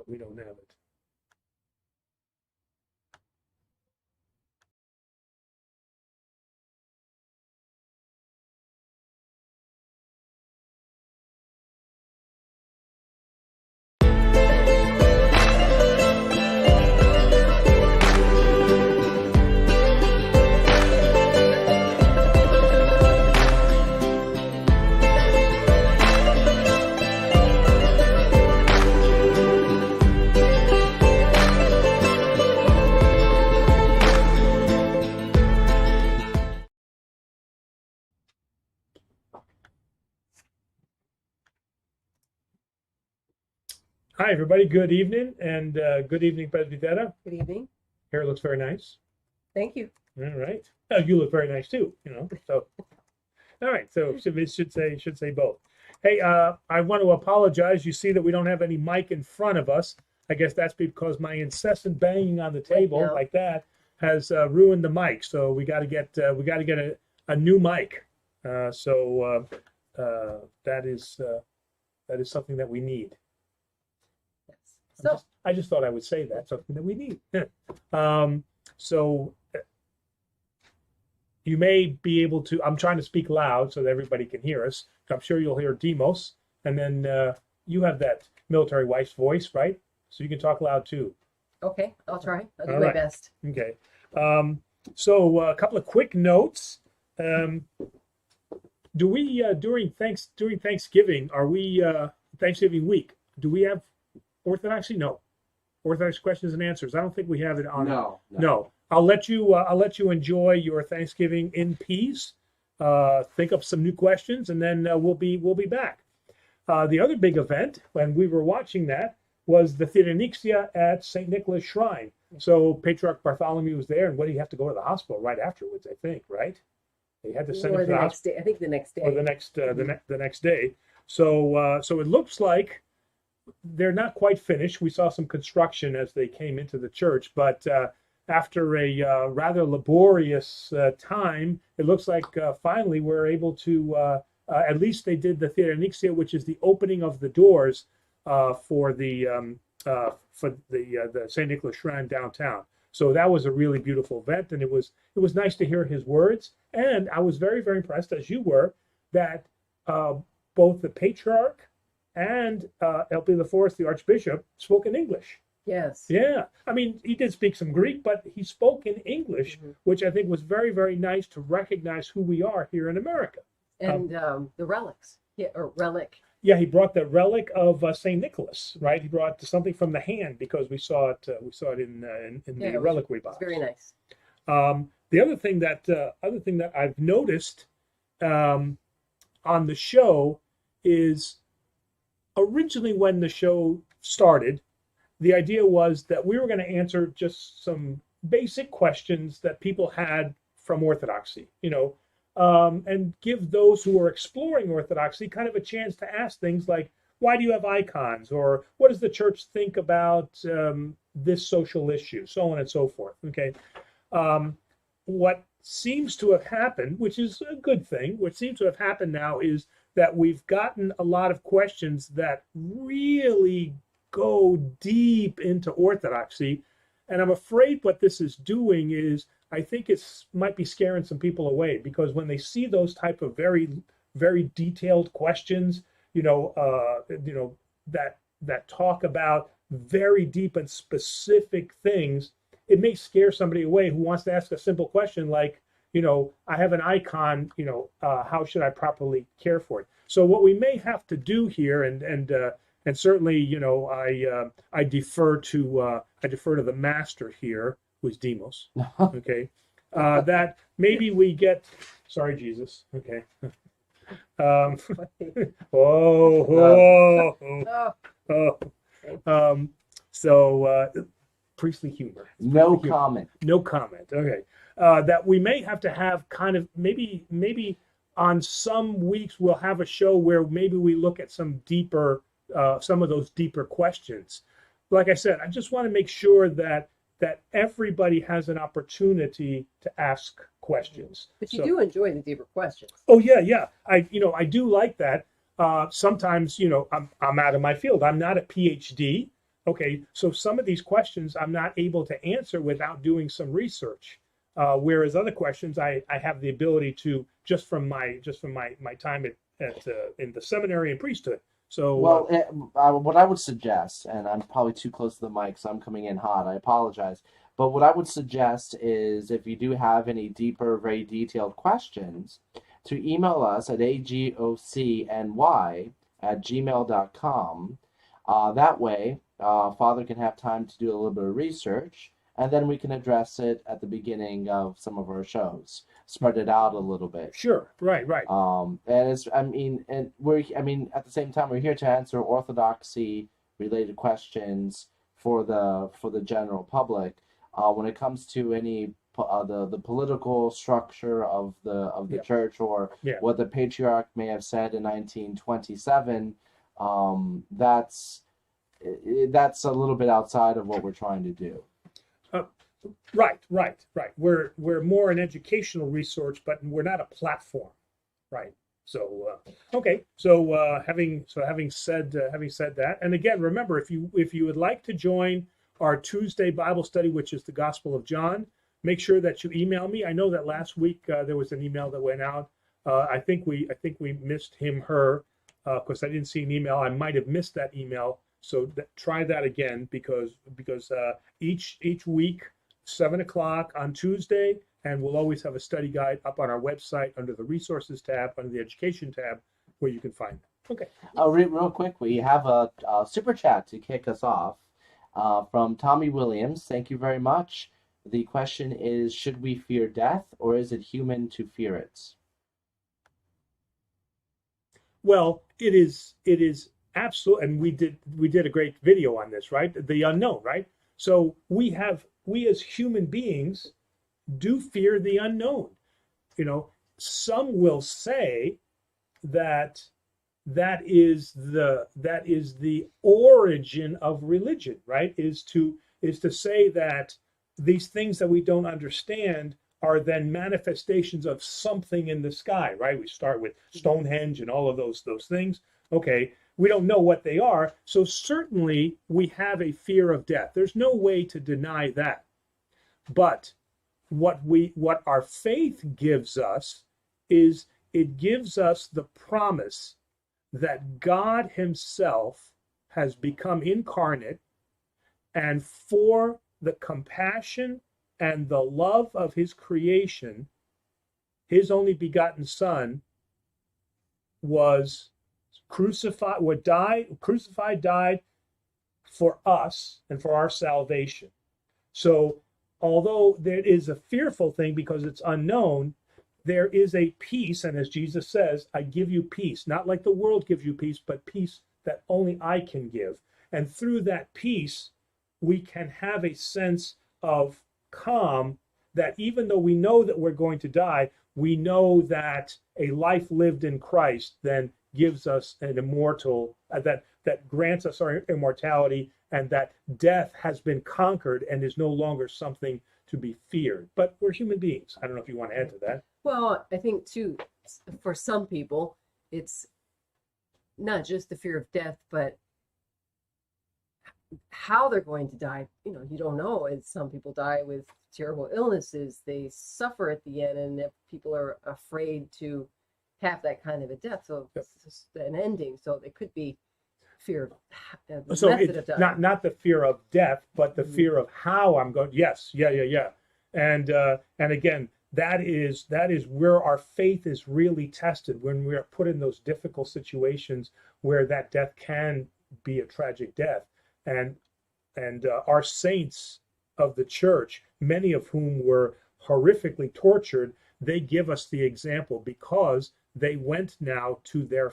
we don't have it. Hi, everybody. Good evening, and good evening, Presbytera. Good evening. Hair looks very nice. Thank you. All right. You look very nice too. So all right. So should say both. Hey, I want to apologize. You see that we don't have any mic in front of us. I guess that's because my incessant banging on the table like that has ruined the mic. So we got to get a new mic. That is something that we need. So I just thought I would say that, something that we need. So you may be able to, I'm trying to speak loud so that everybody can hear us. I'm sure you'll hear Demos. And then you have that military wife's voice, right? So you can talk loud too. okay, I'll try. I'll do All my right. best. Okay. So a couple of quick notes. Do we, during Thanksgiving, are we, Thanksgiving week, do we have Orthodoxy? No. Orthodox questions and answers. I don't think we have it on. No. I'll let you enjoy your Thanksgiving in peace. Think of some new questions, and then we'll be back. The other big event when we were watching that was the Theodonixia at St. Nicholas Shrine. So Patriarch Bartholomew was there, and what did he have to go to the hospital right afterwards? I think, right? They had to send him to the hospital. I think the next day. Or the next day. So it looks like they're not quite finished. We saw some construction as they came into the church, but after a rather laborious time, it looks like finally we're able to, at least they did the Theodonixia, which is the opening of the doors for the St. Nicholas Shrine downtown. So that was a really beautiful event, and it was nice to hear his words. And I was very, very impressed, as you were, that both the Patriarch and LP IV, the Archbishop, spoke in English. Yes. Yeah. I mean, he did speak some Greek, but he spoke in English, which I think was very, very nice to recognize who we are here in America. And the relics. Yeah, or relic. Yeah, he brought the relic of St. Nicholas, right? He brought something from the hand because we saw it in the reliquary box. It's very nice. The other thing that I've noticed on the show is originally when the show started, the idea was that we were going to answer just some basic questions that people had from Orthodoxy, and give those who are exploring Orthodoxy kind of a chance to ask things like, why do you have icons? Or what does the church think about this social issue? So on and so forth. Okay. What seems to have happened, which is a good thing, what seems to have happened now is that we've gotten a lot of questions that really go deep into Orthodoxy. And I'm afraid what this is doing is, I think it might be scaring some people away, because when they see those type of very, very detailed questions, that talk about very deep and specific things, it may scare somebody away who wants to ask a simple question like, I have an icon, how should I properly care for it? So what we may have to do here, and certainly, I defer to the master here, who's Demos. Okay, that maybe we get. Sorry, Jesus. Okay. So priestly humor. No comment. No comment. Okay. That we may have to have kind of maybe on some weeks we'll have a show where maybe we look at some of those deeper questions. Like I said, I just want to make sure that everybody has an opportunity to ask questions. But you do enjoy the deeper questions. Oh yeah. I do like that. Sometimes, I'm out of my field. I'm not a PhD. Okay, so some of these questions I'm not able to answer without doing some research. Whereas other questions I have the ability to just from my time at in the seminary and priesthood. So Well, what I would suggest, and I'm probably too close to the mic, so I'm coming in hot. I apologize. But what I would suggest is if you do have any deeper, very detailed questions, to email us at agocny@gmail.com. That way, Father can have time to do a little bit of research, and then we can address it at the beginning of some of our shows. Spread it out a little bit. sure, right. And it's, I mean, at the same time, we're here to answer Orthodoxy related questions for the general public. When it comes to any the political structure of the Yeah, church, or yeah. what the Patriarch may have said in 1927, that's a little bit outside of what we're trying to do. Uh, right. We're more an educational resource, but we're not a platform, right? So okay. So having said that, and again, remember, if you would like to join our Tuesday Bible study, which is the Gospel of John, make sure that you email me. I know that last week there was an email that went out. I think we missed her because I didn't see an email. I might have missed that email. So try that again because each week 7 o'clock on Tuesday, and we'll always have a study guide up on our website under the resources tab, under the education tab, where you can find them. Okay. Real quick, we have a super chat to kick us off from Tommy Williams. Thank you very much. The question is, should we fear death, or is it human to fear it? Well, it is absolute, and we did a great video on this, right? The unknown, right? So we as human beings do fear the unknown. Some will say that is the origin of religion, right? Is to say that these things that we don't understand are then manifestations of something in the sky, right? We start with Stonehenge and all of those things. Okay, we don't know what they are, so certainly we have a fear of death. There's no way to deny that. But what our faith gives us is it gives us the promise that God himself has become incarnate, and for the compassion and the love of his creation, his only begotten Son was crucified, died for us and for our salvation. So although there is a fearful thing because it's unknown, there is a peace, and as Jesus says, I give you peace, not like the world gives you peace, but peace that only I can give. And through that peace, we can have a sense of calm, that even though we know that we're going to die, we know that a life lived in Christ then gives us an immortal, that grants us our immortality, and that death has been conquered and is no longer something to be feared. But we're human beings. I don't know if you want to add to that. Well, I think too, for some people, it's not just the fear of death, but how they're going to die. You don't know. And some people die with terrible illnesses. They suffer at the end, and if people are afraid to have that kind of a death, so it's just an ending. So it could be fear of the So method of it's dying. not the fear of death, but the fear of how I'm going. Yes, yeah. And again, that is where our faith is really tested, when we are put in those difficult situations where that death can be a tragic death. And our saints of the church, many of whom were horrifically tortured, they give us the example, because they went now to their,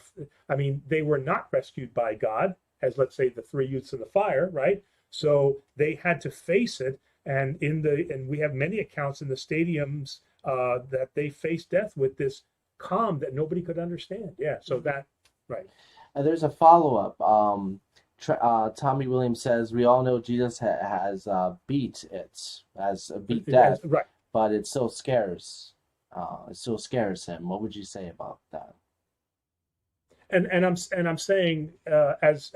they were not rescued by God, as let's say the three youths in the fire, right? So they had to face it, and we have many accounts in the stadiums that they faced death with this calm that nobody could understand. Yeah, so that, right. There's a follow-up. Tommy Williams says, we all know Jesus has beat death, Right. but it still scares him. What would you say about that? And I'm saying, as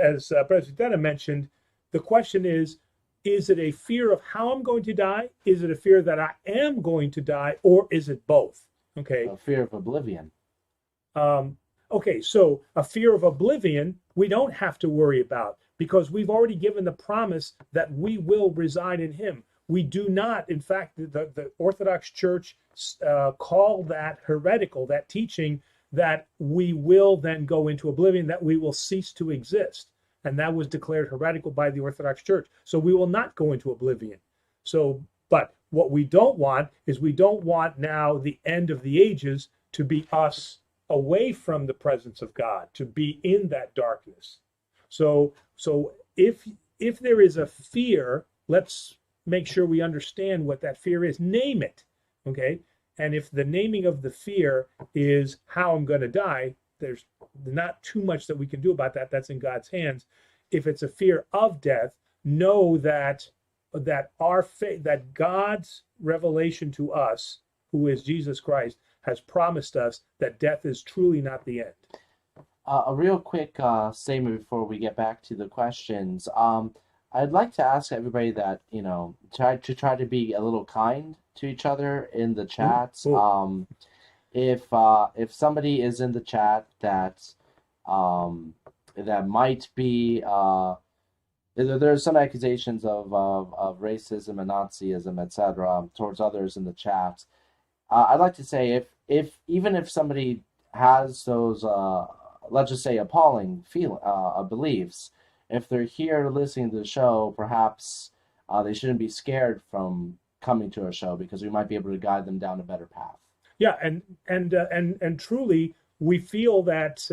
Brother Detta mentioned, The question is it a fear of how I'm going to die? Is it a fear that I am going to die? Or is it both? Okay. A fear of oblivion. Okay, so a fear of oblivion, we don't have to worry about because we've already given the promise that we will reside in him. We do not, in fact, the Orthodox Church call that heretical, that teaching that we will then go into oblivion, that we will cease to exist. And that was declared heretical by the Orthodox Church. So we will not go into oblivion. So, but what we don't want is we don't want now the end of the ages to be us away from the presence of God, to be in that darkness. So if there is a fear, let's make sure we understand what that fear is. Name it, okay? And if the naming of the fear is how I'm going to die, there's not too much that we can do about that. That's in God's hands. If it's a fear of death, know that our faith, that God's revelation to us, who is Jesus Christ, has promised us that death is truly not the end. A real quick statement before we get back to the questions. I'd like to ask everybody that, try to be a little kind to each other in the chats. If somebody is in the chat that might be there's some accusations of racism and Nazism, etc., towards others in the chat. I'd like to say even if somebody has those let's just say appalling beliefs, if they're here listening to the show, perhaps they shouldn't be scared from coming to our show because we might be able to guide them down a better path. Yeah, and truly we feel that,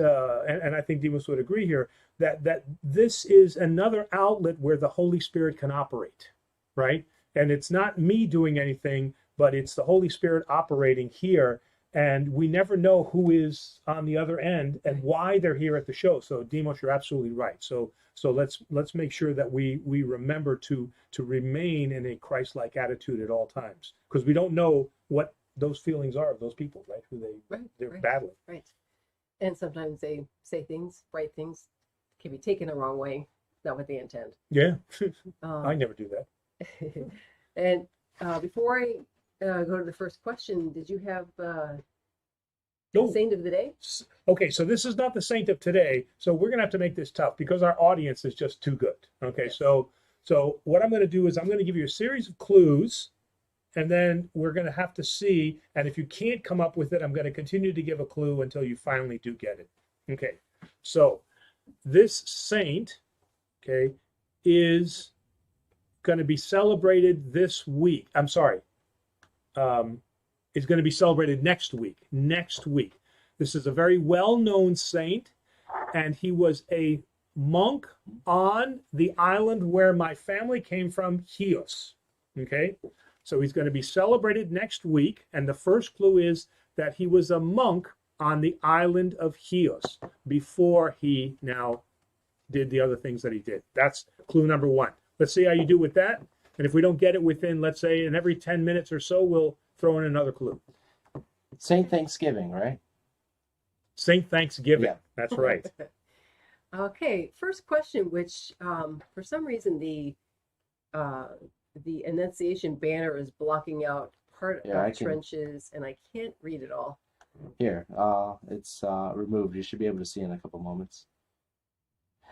and I think Demos would agree here, that this is another outlet where the Holy Spirit can operate, right? And it's not me doing anything, but it's the Holy Spirit operating here. And we never know who is on the other end and why they're here at the show. So Demos, you're absolutely right. So let's make sure that we remember to remain in a Christ-like attitude at all times, because we don't know what those feelings are of those people, right? Who they're battling. Right. And sometimes they say things, write things, can be taken the wrong way, not what they intend. Yeah, I never do that. And before I go to the first question, did you have saint of the day? Okay, so this is not the saint of today, so we're going to have to make this tough because our audience is just too good. Okay, yes. So what I'm going to do is I'm going to give you a series of clues, and then we're going to have to see, and if you can't come up with it, I'm going to continue to give a clue until you finally do get it. Okay, so this saint, okay, is going to be celebrated this week. I'm sorry. Is going to be celebrated next week. This is a very well-known saint, and he was a monk on the island where my family came from, Chios. Okay, so he's going to be celebrated next week, and the first clue is that he was a monk on the island of Chios before he now did the other things that he did. That's clue number one. Let's see how you do with that. And if we don't get it within, let's say, in every 10 minutes or so, we'll throw in another clue. Saint Thanksgiving, right? Saint Thanksgiving. Yeah. That's right. Okay, first question, which for some reason the Annunciation banner is blocking out part of trenches, and I can't read it all. Here, it's removed. You should be able to see in a couple moments.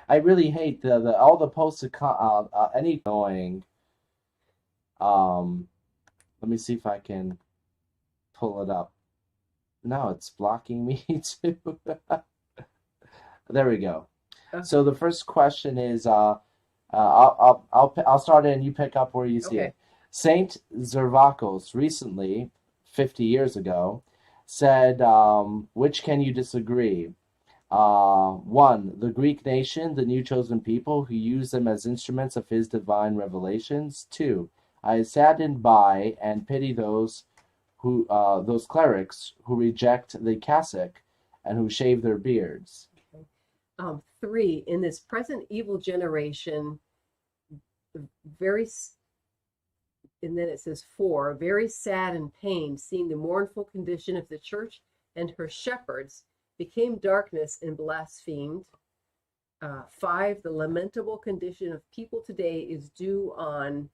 I really hate all the posts any annoying. Let me see if I can pull it up. No, it's blocking me too. There we go. So the first question is, I'll start it and you pick up where you see it. Saint Zervakos recently, 50 years ago, said, which can you disagree? 1, the Greek nation, the new chosen people who use them as instruments of his divine revelations. 2, I saddened by and pity those clerics who reject the cassock and who shave their beards. 3, in this present evil generation, and then it says 4, very sad and pained, seeing the mournful condition of the church and her shepherds, became darkness and blasphemed. 5, the lamentable condition of people today is due on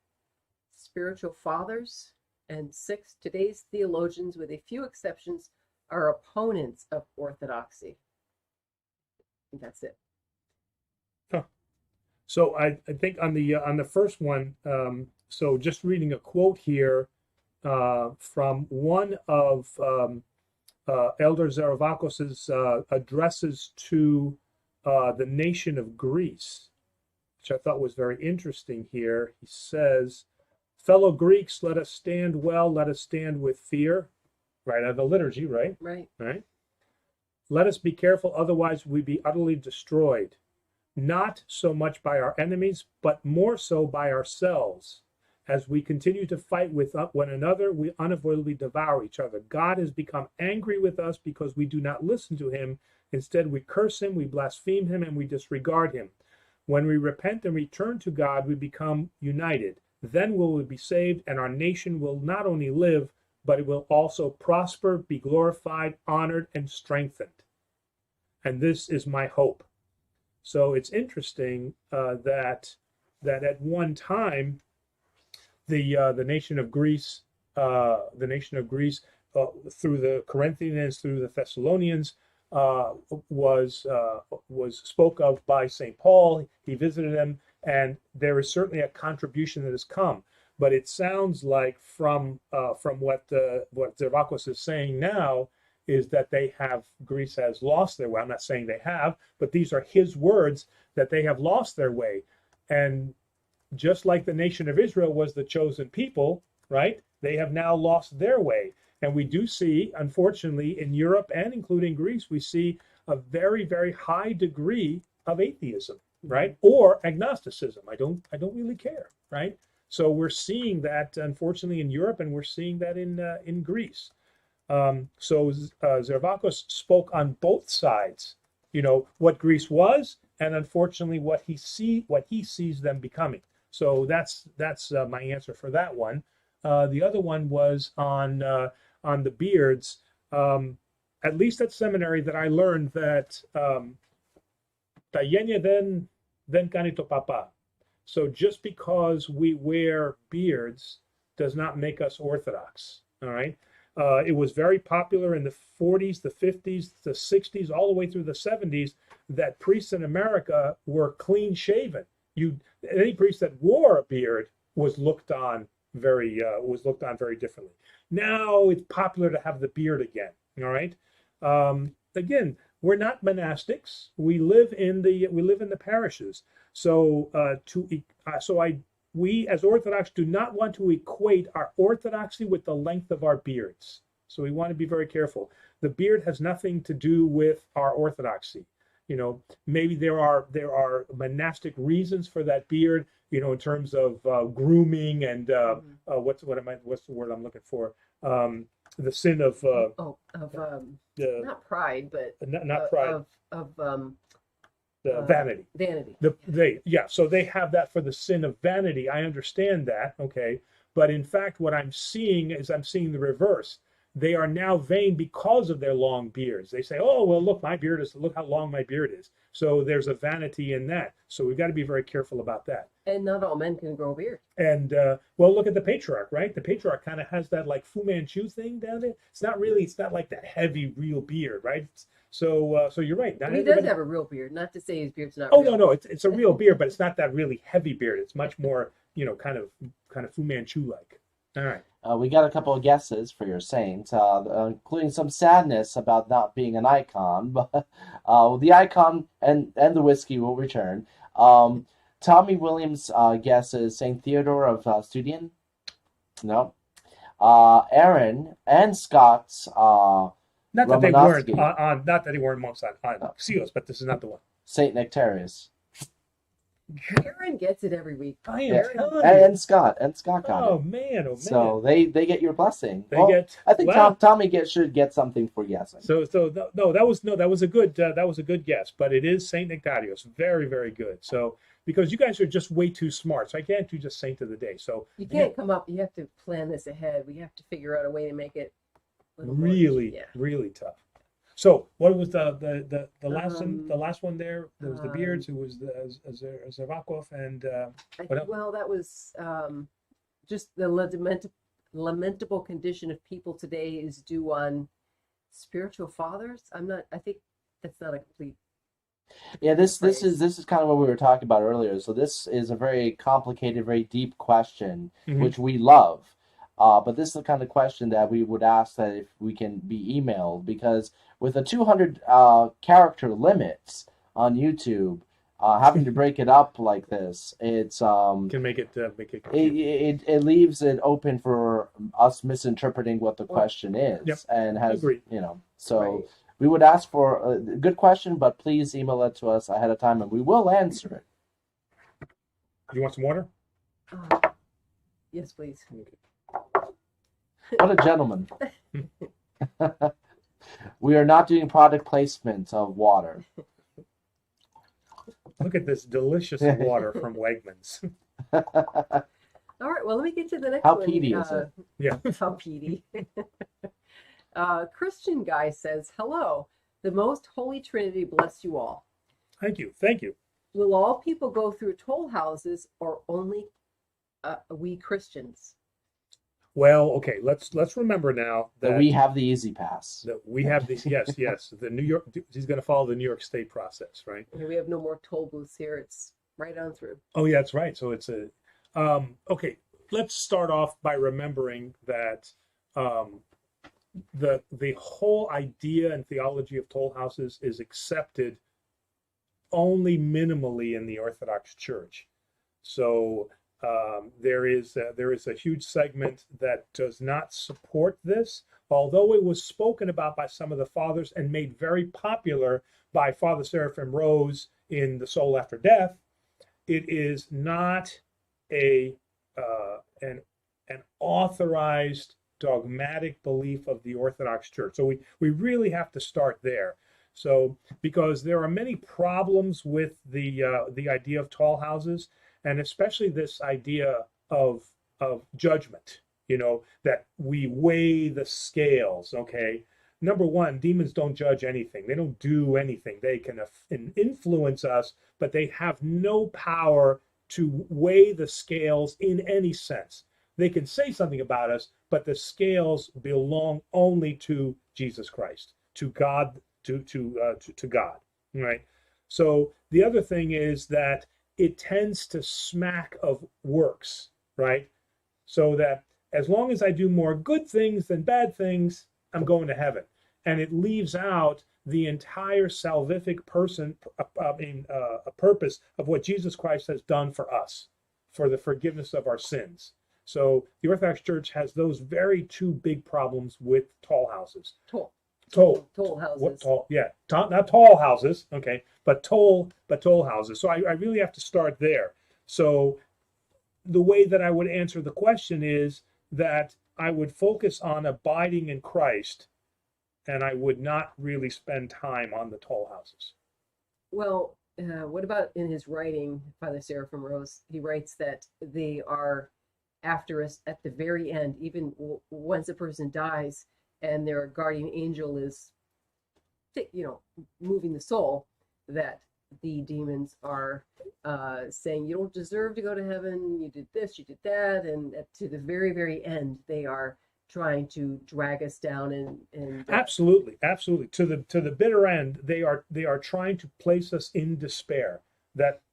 spiritual fathers. And 6, today's theologians, with a few exceptions, are opponents of orthodoxy. And that's it. So I think on the first one, so just reading a quote here from one of Elder Zervakos's addresses to the nation of Greece, which I thought was very interesting here. He says, "Fellow Greeks, let us stand well, let us stand with fear." Right out of the liturgy, right? Right. Right. "Let us be careful, otherwise we be utterly destroyed. Not so much by our enemies, but more so by ourselves. As we continue to fight with one another, we unavoidably devour each other. God has become angry with us because we do not listen to him. Instead, we curse him, we blaspheme him, and we disregard him. When we repent and return to God, we become united. Then will we be saved, and our nation will not only live, but it will also prosper, be glorified, honored, and strengthened. And this is my hope." So it's interesting that at one time the nation of Greece, through the Corinthians, through the Thessalonians, was spoke of by St. Paul. He visited them, and there is certainly a contribution that has come. But it sounds like from what Zervakos is saying now, is that Greece has lost their way. I'm not saying they have, but these are his words, that they have lost their way. And just like the nation of Israel was the chosen people, right? They have now lost their way. And we do see, unfortunately, in Europe and including Greece, we see a very, very high degree of atheism, right? Or agnosticism. I don't really care, right? So we're seeing that, unfortunately, in Europe, and we're seeing that in Greece. So Zervakos spoke on both sides, what Greece was, and unfortunately what he sees them becoming. So that's my answer for that one. The other one was on the beards. At least at seminary, that I learned that "Tayenya then kanito papa." So just because we wear beards does not make us Orthodox. All right. It was very popular in the 40s, the 50s, the 60s, all the way through the 70s, that priests in America were clean shaven. Any priest that wore a beard was looked on very differently. Now it's popular to have the beard again. All right. Again, we're not monastics. We live in the parishes. So we as Orthodox do not want to equate our orthodoxy with the length of our beards. So we want to be very careful. The beard has nothing to do with our orthodoxy. Maybe there are monastic reasons for that beard, in terms of grooming and what's the word I'm looking for? The sin of not pride, but not pride. Of vanity. Vanity. So they have that for the sin of vanity. I understand that, okay. But in fact, what I'm seeing the reverse. They are now vain because of their long beards. They say, "Oh, well, look how long my beard is." So there's a vanity in that. So we've got to be very careful about that. And not all men can grow a beard. And look at the Patriarch, right? The Patriarch kind of has that like Fu Manchu thing down there. It's not like that heavy real beard, right? So you're right. He does have a real beard. Not to say his beard's not. Oh, real. no, it's a real beard, but it's not that really heavy beard. It's much more, kind of Fu Manchu like. All right. We got a couple of guesses for your saint, including some sadness about not being an icon, but the icon and the whiskey will return. Tommy Williams' guess is St. Theodore of Studian. No. Aaron and Scott's not that Romanowski. they weren't on, not that they weren't monks on Seals, but this is not the one. St. Nectarius. Aaron gets it every week. I am telling you. And Scott got Oh it. man. So they get your blessing. I think Tommy should get something for guessing. So that was a good guess, but it is Saint Nectarius. Very, very good. So because you guys are just way too smart, so I can't do just Saint of the Day. So you can't come up. You have to plan this ahead. We have to figure out a way to make it really tough. So what was the last one? The last one there was the beards. Who was the Zervakov and what else? well, that was just the lamentable condition of people today is due on spiritual fathers. I think that's not a complete Yeah, this phrase. this is kind of what we were talking about earlier. So this is a very complicated, very deep question, Mhm. which we love. But this is the kind of question that we would ask that if we can be emailed, because with a 200 character limits on YouTube, having to break it up like this, it's Can make it confusing. it leaves it open for us misinterpreting what the Well, question is, Yep. and has Agreed. so. Right. We would ask for a good question, but please email it to us ahead of time, and we will answer it. You want some water? Yes, please. What a gentleman. We are not doing product placement of water. Look at this delicious water from Wegmans. All right, well, let me get to the next How one. peaty is it? Yeah. How peaty. Christian guy says, hello, the most holy Trinity bless you all. Thank you. Thank you. Will all people go through toll houses or only we Christians? Well, okay. Let's remember now That we have the easy pass. that we have these. Yes. The New York. He's going to follow the New York State process, right? We have no more toll booths here. It's right on through. Oh, yeah, that's right. So it's a okay. Let's start off by remembering that the whole idea and theology of toll houses is accepted only minimally in the Orthodox Church. So there is a huge segment that does not support this, although it was spoken about by some of the fathers and made very popular by Father Seraphim Rose in The Soul After Death. It is not an authorized dogmatic belief of the Orthodox Church. So we really have to start there. So because there are many problems with the idea of toll houses, and especially this idea of judgment, that we weigh the scales. Okay, number one, demons don't judge anything. They don't do anything. They can influence us, but they have no power to weigh the scales in any sense. They can say something about us, but the scales belong only to Jesus Christ, to God, to God. Right. So the other thing is that it tends to smack of works, right? So that as long as I do more good things than bad things, I'm going to heaven. And it leaves out the entire salvific purpose of what Jesus Christ has done for us, for the forgiveness of our sins. So the Orthodox Church has those very two big problems with toll houses. Toll houses. What toll? Yeah, not tall houses. Okay, but toll houses. So I really have to start there. So the way that I would answer the question is that I would focus on abiding in Christ, and I would not really spend time on the toll houses. Well, what about in his writing, Father Seraphim Rose? He writes that they are after us at the very end, even once a person dies and their guardian angel is, moving the soul, that the demons are saying, you don't deserve to go to heaven, you did this, you did that, and to the very, very end, they are trying to drag us down and absolutely to the bitter end. They are trying to place us in despair, that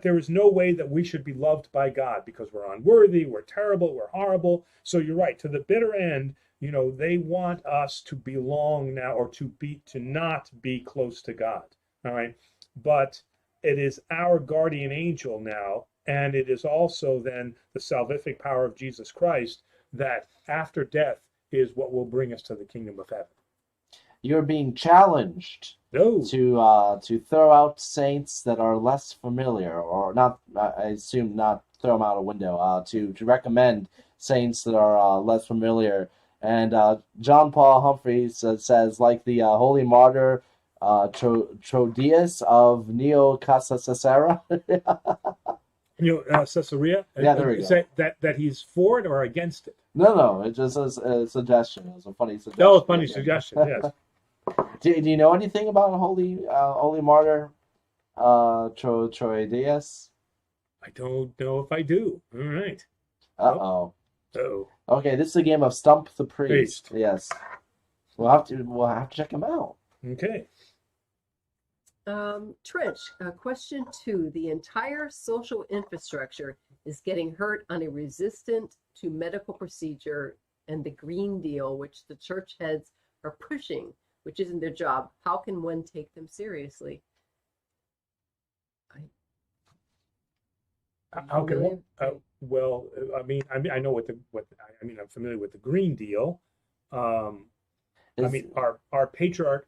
there is no way that we should be loved by God because we're unworthy, we're terrible, we're horrible. So you're right, to the bitter end, they want us to belong now, or to not be close to God. All right. But it is our guardian angel now, and it is also then the salvific power of Jesus Christ that after death is what will bring us to the kingdom of heaven. You're being challenged to throw out saints that are less familiar, or not. I assume not throw them out a window. To recommend saints that are less familiar. And John Paul Humphreys says, like the holy martyr Trodius of Neo Caesarea. Caesarea. Yeah, there we go. That he's for it or against it. No, it just says a suggestion. It was a funny suggestion. No, funny suggestion. Yes. Do you know anything about holy martyr Troidius? I don't know if I do. All right. Uh-oh. Oh, Okay, this is a game of Stump the Priest. priest. Yes. We'll have to check him out. Okay. Trench, question 2. The entire social infrastructure is getting hurt on a resistant to medical procedure and the Green Deal, which the church heads are pushing, which isn't their job. How can one take them seriously? How can one? Well, I know I'm familiar with the Green Deal. Um, our patriarch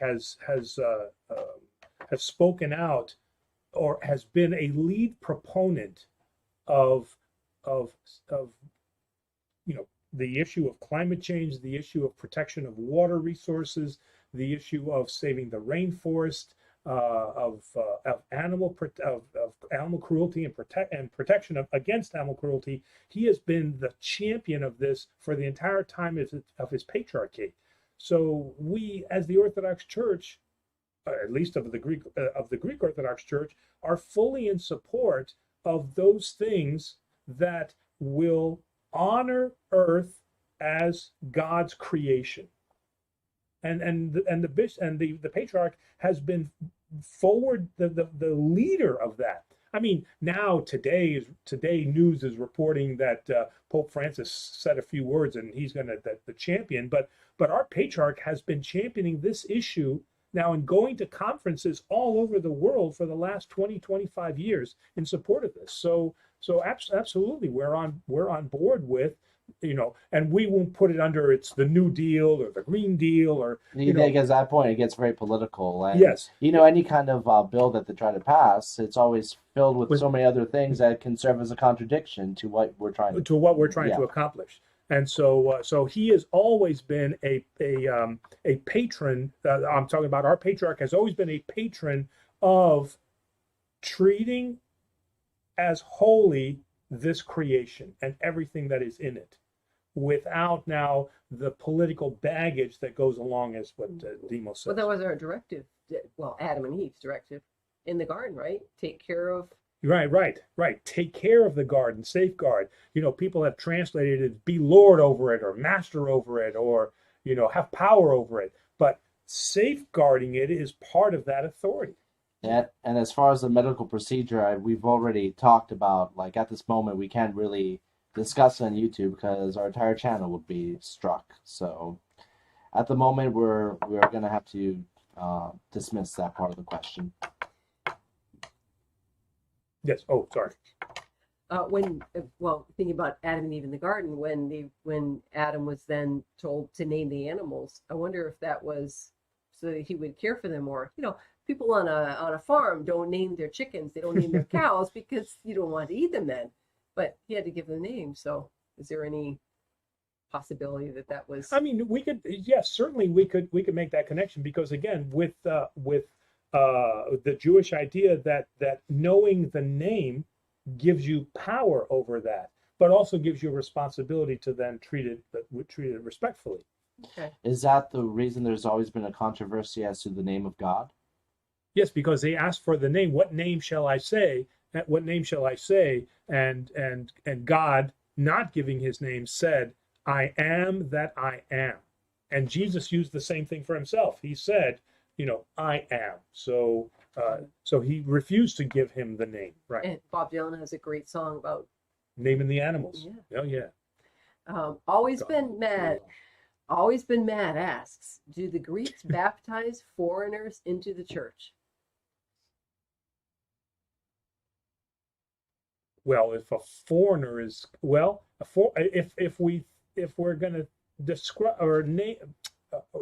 has spoken out, or has been a lead proponent of of of the issue of climate change, the issue of protection of water resources, the issue of saving the rainforest, of animal cruelty and protection against animal cruelty. He has been the champion of this for the entire time of his patriarchate. So we, as the Orthodox Church, at least of the Greek Orthodox Church, are fully in support of those things that will honor earth as God's creation. And the patriarch has been forward the leader of that. I mean, now today news is reporting that Pope Francis said a few words and he's going to the champion, but our patriarch has been championing this issue now and going to conferences all over the world for the last 25 years in support of this. So absolutely, we're on board with, and we won't put it under it's the New Deal or the Green Deal or Because at that point it gets very political, and yes, any kind of bill that they try to pass, it's always filled with so many other things that can serve as a contradiction to what we're trying to accomplish. And so he has always been a patron. I'm talking about our patriarch has always been a patron of treating as holy this creation and everything that is in it, without now the political baggage that goes along, as what Demos says. Well, that was our directive. Well, Adam and Eve's directive in the garden, right? Take care of. Right. Take care of the garden, safeguard. People have translated it be Lord over it or master over it or, have power over it. But safeguarding it is part of that authority. And as far as the medical procedure, we've already talked about, like, at this moment, we can't really discuss it on YouTube because our entire channel would be struck. So at the moment, we're going to have to dismiss that part of the question. Yes. Oh, sorry. Thinking about Adam and Eve in the garden, when Adam was then told to name the animals, I wonder if that was so that he would care for them, or people on a farm don't name their chickens, they don't name their cows because you don't want to eat them then, but he had to give them names. So is there any possibility that was? I mean, certainly we could make that connection, because again, with the Jewish idea that knowing the name gives you power over that, but also gives you a responsibility to then treat it respectfully. Okay. Is that the reason there's always been a controversy as to the name of God? Yes, because they asked for the name. What name shall I say? What name shall I say? And God, not giving his name, said, I am that I am. And Jesus used the same thing for himself. He said, I am. So he refused to give him the name. Right. And Bob Dylan has a great song about naming the animals. Yeah. Oh yeah. Always been mad asks, do the Greeks baptize foreigners into the church? Well, if a foreigner is if we're going to describe or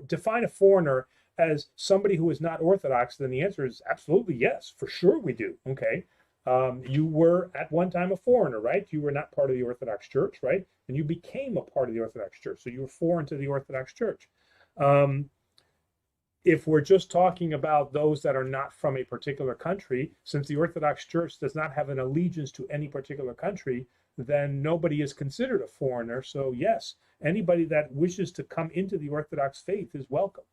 define a foreigner as somebody who is not Orthodox, then the answer is absolutely yes. For sure we do. Okay. You were at one time a foreigner, right? You were not part of the Orthodox Church, right? And you became a part of the Orthodox Church. So you were foreign to the Orthodox Church. If we're just talking about those that are not from a particular country, since the Orthodox Church does not have an allegiance to any particular country, then nobody is considered a foreigner. So yes, anybody that wishes to come into the Orthodox faith is welcome.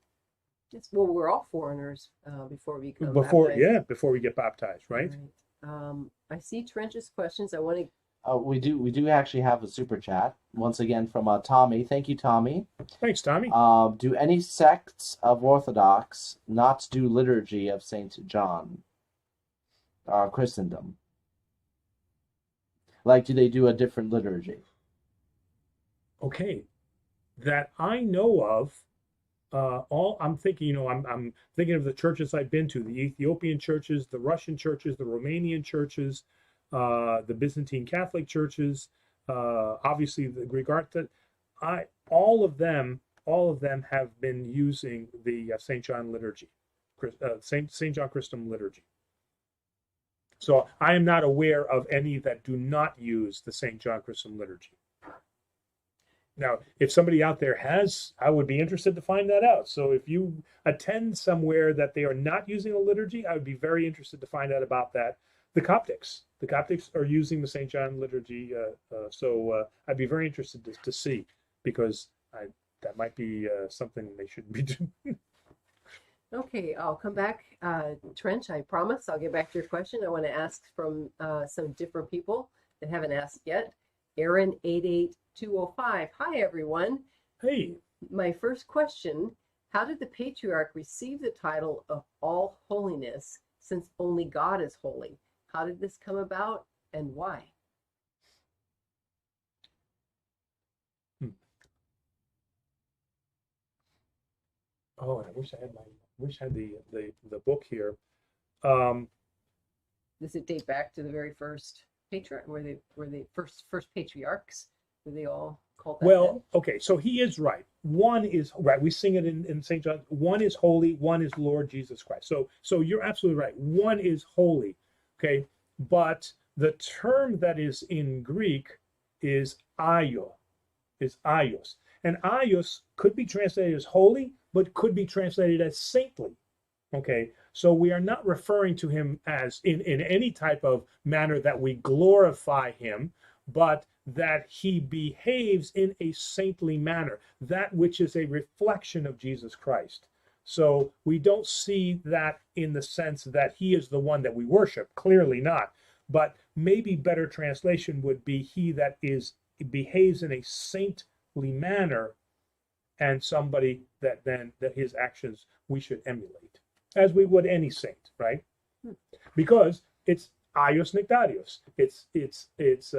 Yes, well, we're all foreigners before we become Before, baptized. yeah, before we get baptized, right? I see Trench's questions. I want to. We do actually have a super chat once again from Tommy. Thank you, Tommy. Thanks, Tommy. Do any sects of Orthodox not do liturgy of Saint John, Christendom? Like, do they do a different liturgy? Okay, that I know of, all I'm thinking, I'm thinking of the churches I've been to, the Ethiopian churches, the Russian churches, the Romanian churches, the Byzantine Catholic churches, obviously the Greek Orthodox. All of them have been using the St. John liturgy, St. John Christendom liturgy. So I am not aware of any that do not use the St. John Christendom liturgy. Now, if somebody out there has, I would be interested to find that out. So if you attend somewhere that they are not using a liturgy, I would be very interested to find out about that. The Coptics are using the St. John liturgy. So I'd be very interested to see, because that might be something they shouldn't be doing. Okay, I'll come back. Trench, I promise I'll get back to your question. I want to ask from some different people that haven't asked yet. Aaron 88205. Hi, everyone. Hey. My first question, how did the Patriarch receive the title of All Holiness, since only God is holy? How did this come about, and why? Oh, and I wish I had the book here. Does it date back to the very first patriarch? Were they first patriarchs? Were they all called that? Well, okay, so he is right. One is right. We sing it in St. John. One is holy. One is Lord Jesus Christ. So you're absolutely right. One is holy. Okay, but the term that is in Greek is aios, and aios could be translated as holy, but could be translated as saintly. Okay, so we are not referring to him as in any type of manner that we glorify him, but that he behaves in a saintly manner, that which is a reflection of Jesus Christ. So we don't see that in the sense that he is the one that we worship, clearly not. But maybe better translation would be he that behaves in a saintly manner, and somebody that his actions we should emulate, as we would any saint, right? Because it's aios nectarios, it's aios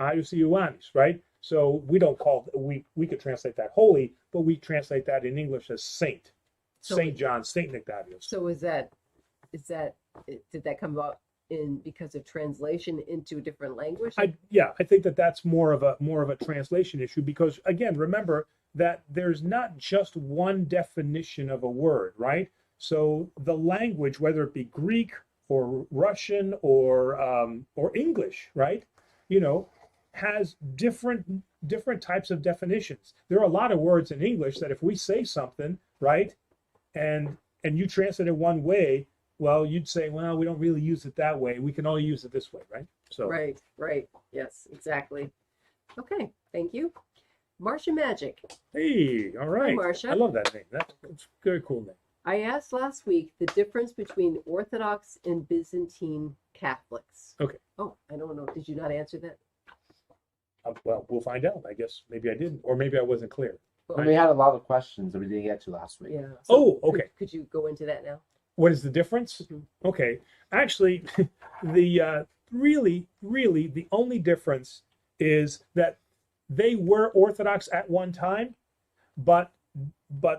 Ioannis, right? So we don't call we could translate that holy, but we translate that in English as saint, Saint John, Saint Nectarios. So did that come about because of translation into a different language? I think that's more of a translation issue, because again, remember that there's not just one definition of a word, right? So the language, whether it be Greek or Russian or English, right, has different types of definitions. There are a lot of words in English that if we say something, right, and you translate it one way, well, you'd say, well, we don't really use it that way. We can only use it this way, right? So right. Yes, exactly. Okay, thank you. Marcia Magic. Hey, all right. Hi, Marcia. I love that name. That's a very cool name. I asked last week the difference between Orthodox and Byzantine Catholics. Okay. Oh, I don't know. Did you not answer that? Well, we'll find out. I guess maybe I didn't, or maybe I wasn't clear. Well, we had a lot of questions that we didn't get to last week. Yeah. So okay. Could you go into that now? What is the difference? Mm-hmm. Okay. Actually, the really the only difference is that they were Orthodox at one time, but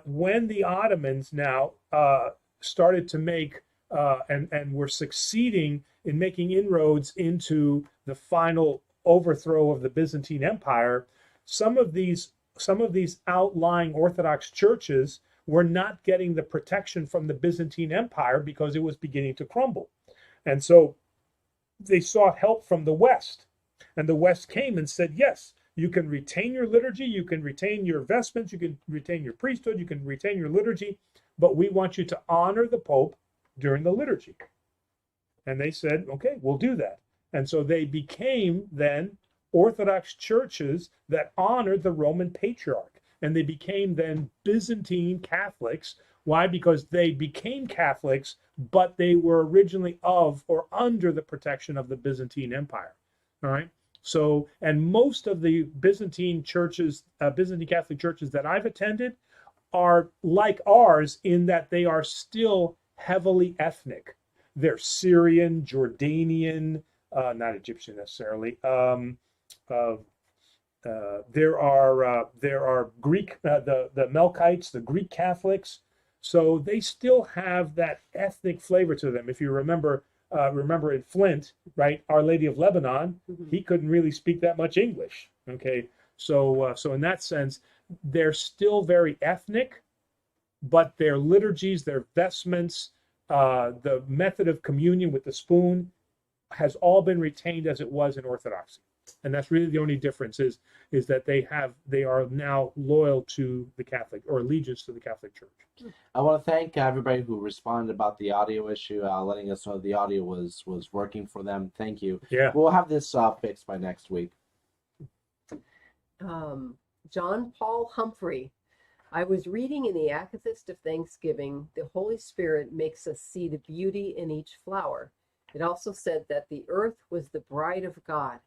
when the Ottomans now started to make and were succeeding in making inroads into the final overthrow of the Byzantine Empire, some of these outlying Orthodox churches were not getting the protection from the Byzantine Empire because it was beginning to crumble. And so they sought help from the West. And the West came and said, yes, you can retain your liturgy, you can retain your vestments, you can retain your priesthood, you can retain your liturgy, but we want you to honor the Pope during the liturgy. And they said, okay, we'll do that. And so they became then Orthodox churches that honored the Roman Patriarch. and they became then Byzantine Catholics. Why? Because they became Catholics, but they were originally of or under the protection of the Byzantine Empire. All right. So, and most of the Byzantine churches, Byzantine Catholic churches that I've attended are like ours in that they are still heavily ethnic. They're Syrian, Jordanian, not Egyptian necessarily. There are Greek, the Melkites, the Greek Catholics. So they still have that ethnic flavor to them. If you remember in Flint, right, Our Lady of Lebanon, he couldn't really speak that much English. Okay, so in that sense, they're still very ethnic, but their liturgies, their vestments, the method of communion with the spoon has all been retained as it was in Orthodoxy. And that's really the only difference is that they are now loyal to the Catholic, or allegiance to the Catholic Church. I want to thank everybody who responded about the audio issue, letting us know the audio was working for them. Thank you. Yeah. We'll have this fixed by next week. John Paul Humphrey. I was reading in the Akathist of Thanksgiving, the Holy Spirit makes us see the beauty in each flower. It also said that the earth was the bride of God.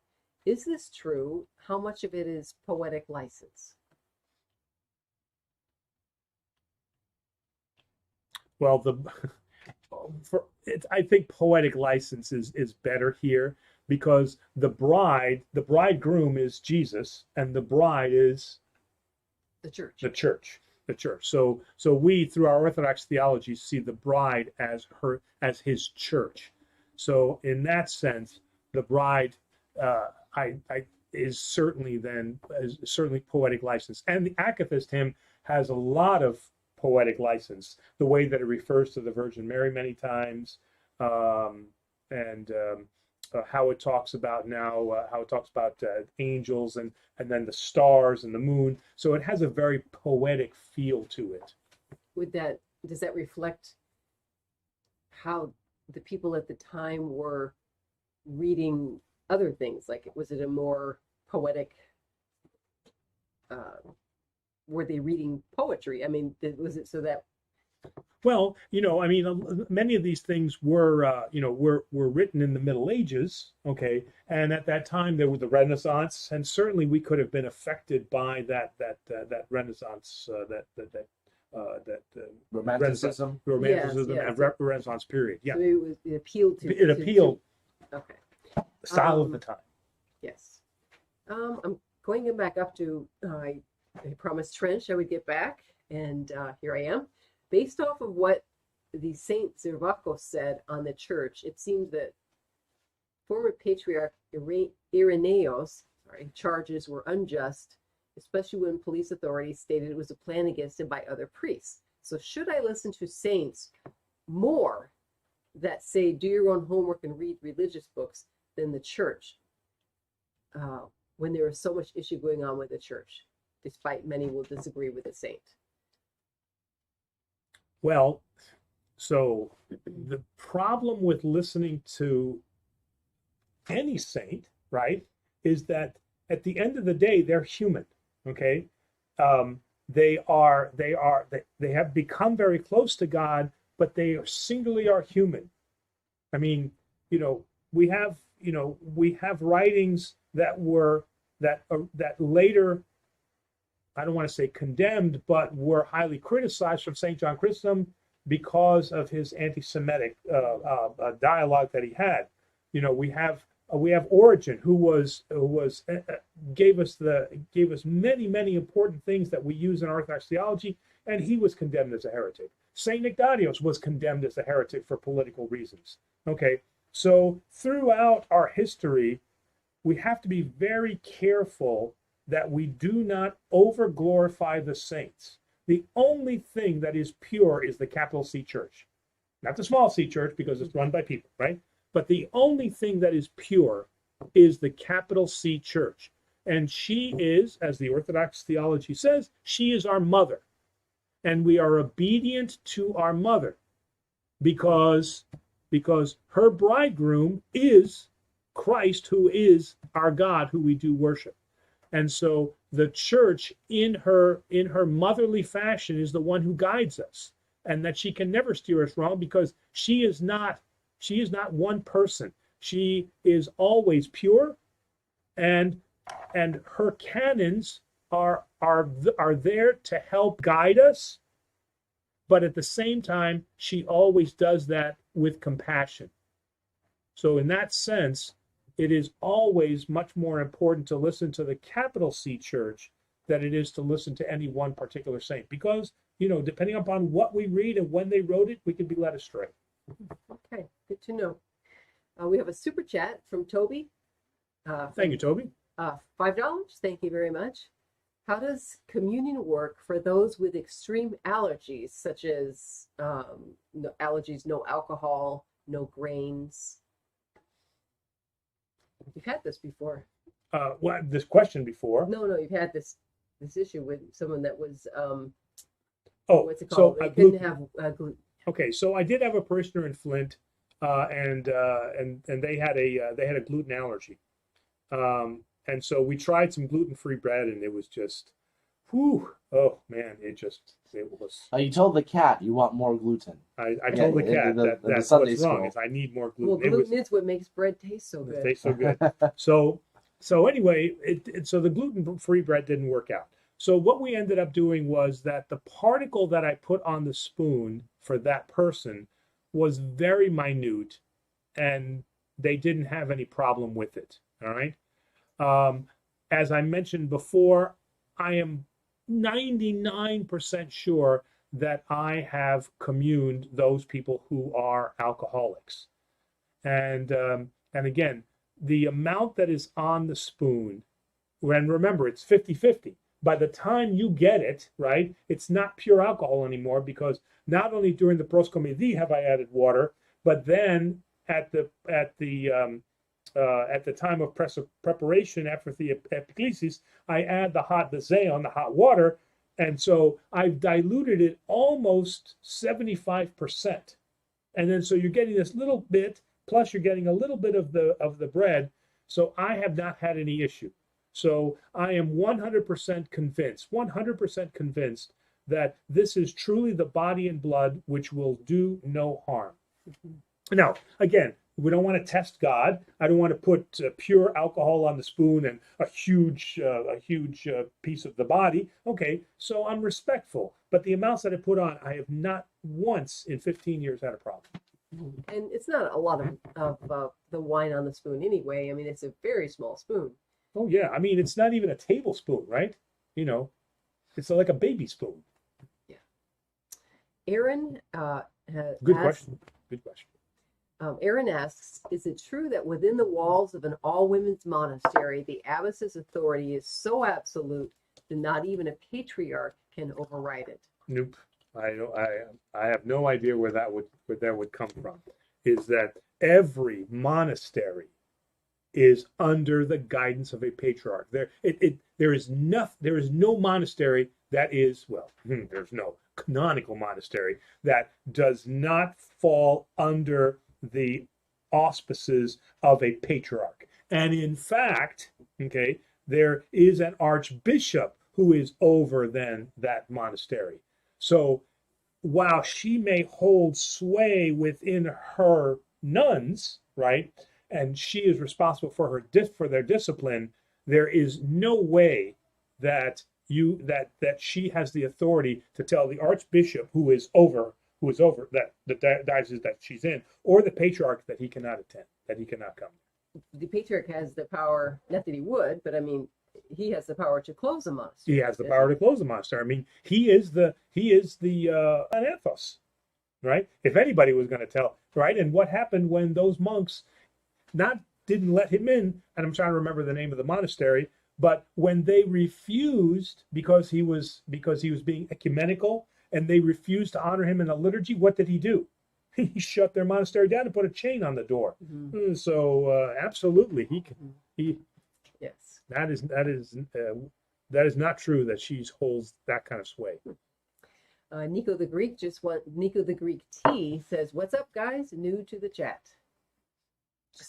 Is this true? How much of it is poetic license? Well, I think poetic license is better here, because the bridegroom is Jesus, and the bride is The church. the church. So we, through our Orthodox theology, see the bride as his church. So in that sense, the bride is certainly poetic license, and the Akathist hymn has a lot of poetic license. The way that it refers to the Virgin Mary many times, and how it talks about angels and then the stars and the moon. So it has a very poetic feel to it. Does that reflect how the people at the time were reading other things? Like, was it a more poetic, were they reading poetry? I mean, was it so that? Well, I mean, many of these things were written in the Middle Ages, okay, and at that time there was the Renaissance, and certainly we could have been affected by that Renaissance, Romanticism, Yes. and Renaissance period. Yeah, So it appealed to. it appealed Okay. the style of the time. Yes. I'm going back up to, I promised Trench I would get back, and here I am. Based off of what the Saint Zervakos said on the church, it seems that former Patriarch Irenaeus' charges were unjust, especially when police authorities stated it was a plan against him by other priests. So should I listen to saints more that say do your own homework and read religious books than the church, when there is so much issue going on with the church, despite many will disagree with the saint? Well, so the problem with listening to any saint, right, is that at the end of the day, they're human. Okay, they have become very close to God, but they singularly are human. I mean, we have writings that later, I don't want to say condemned, but were highly criticized from St. John Chrysostom because of his anti-Semitic dialogue that he had. We have Origen, who gave us many important things that we use in Orthodox theology, and he was condemned as a heretic. Saint Ignatius was condemned as a heretic for political reasons. Okay, so throughout our history, we have to be very careful that we do not over-glorify the saints. The only thing that is pure is the capital C church. Not the small c church, because it's run by people, right? But the only thing that is pure is the capital C church. And she is, as the Orthodox theology says, she is our mother. And we are obedient to our mother because her bridegroom is Christ, who is our God, who we do worship. And so the church in her motherly fashion is the one who guides us, and that she can never steer us wrong, because she is not one person. She is always pure, and her canons are there to help guide us, but at the same time she always does that with compassion. So in that sense, it is always much more important to listen to the capital C Church than it is to listen to any one particular saint, because, you know, depending upon what we read and when they wrote it, we can be led astray. Okay, good to know. We have a super chat from Toby. Thank you, Toby. $5. Thank you very much. How does communion work for those with extreme allergies, such as allergies, no alcohol, no grains? You've had this before. This question before. No, you've had this issue with someone that was what's it so called? They couldn't have gluten. Okay, so I did have a parishioner in Flint, and they had a gluten allergy, and so we tried some gluten-free bread, and it was just, whew, oh man, it was. You told the cat you want more gluten. I told the cat that's what's wrong, is I need more gluten. Well, gluten is what makes bread taste so good. It tastes so good. So anyway, so the gluten-free bread didn't work out. So what we ended up doing was that the particle that I put on the spoon for that person was very minute, and they didn't have any problem with it. All right. As I mentioned before, I am 99% sure that I have communed those people who are alcoholics. And again, the amount that is on the spoon, and remember, it's 50-50. By the time you get it, right, it's not pure alcohol anymore, because not only during the proskomedie have I added water, but then at the time of preparation after the epiklesis, I add the zeon, the hot water, and so I've diluted it almost 75%, and then so you're getting this little bit, plus you're getting a little bit of the bread. So I have not had any issue. So I am 100% convinced that this is truly the body and blood which will do no harm. Mm-hmm. Now, again, we don't want to test God. I don't want to put pure alcohol on the spoon and a huge piece of the body. Okay, so I'm respectful. But the amounts that I put on, I have not once in 15 years had a problem. And it's not a lot of the wine on the spoon anyway. I mean, it's a very small spoon. Oh, yeah. I mean, it's not even a tablespoon, right? You know, it's like a baby spoon. Yeah. Aaron Good question. Aaron asks, is it true that within the walls of an all-women's monastery, the abbess's authority is so absolute that not even a patriarch can override it? Nope. I have no idea where that would come from. Is that every monastery is under the guidance of a patriarch. There is no monastery that is, well, there's no canonical monastery that does not fall under the auspices of a patriarch. And in fact, okay, there is an archbishop who is over then that monastery. So while she may hold sway within her nuns, right, and she is responsible for their discipline, there is no way that she has the authority to tell the archbishop who is over that diocese that she's in, or the patriarch that he cannot attend, that he cannot come. The patriarch has the power, not that he would, but I mean, he has the power to close a monastery. He has the power to close a monastery. I mean, he is the anathos, right? If anybody was going to tell, right? And what happened when those monks didn't let him in? And I'm trying to remember the name of the monastery, but when they refused because he was being ecumenical, and they refused to honor him in the liturgy, what did he do? He shut their monastery down and put a chain on the door. Mm-hmm. So absolutely, he. Yes. That is not true that she holds that kind of sway. Nico the Greek T says, "What's up, guys? New to the chat."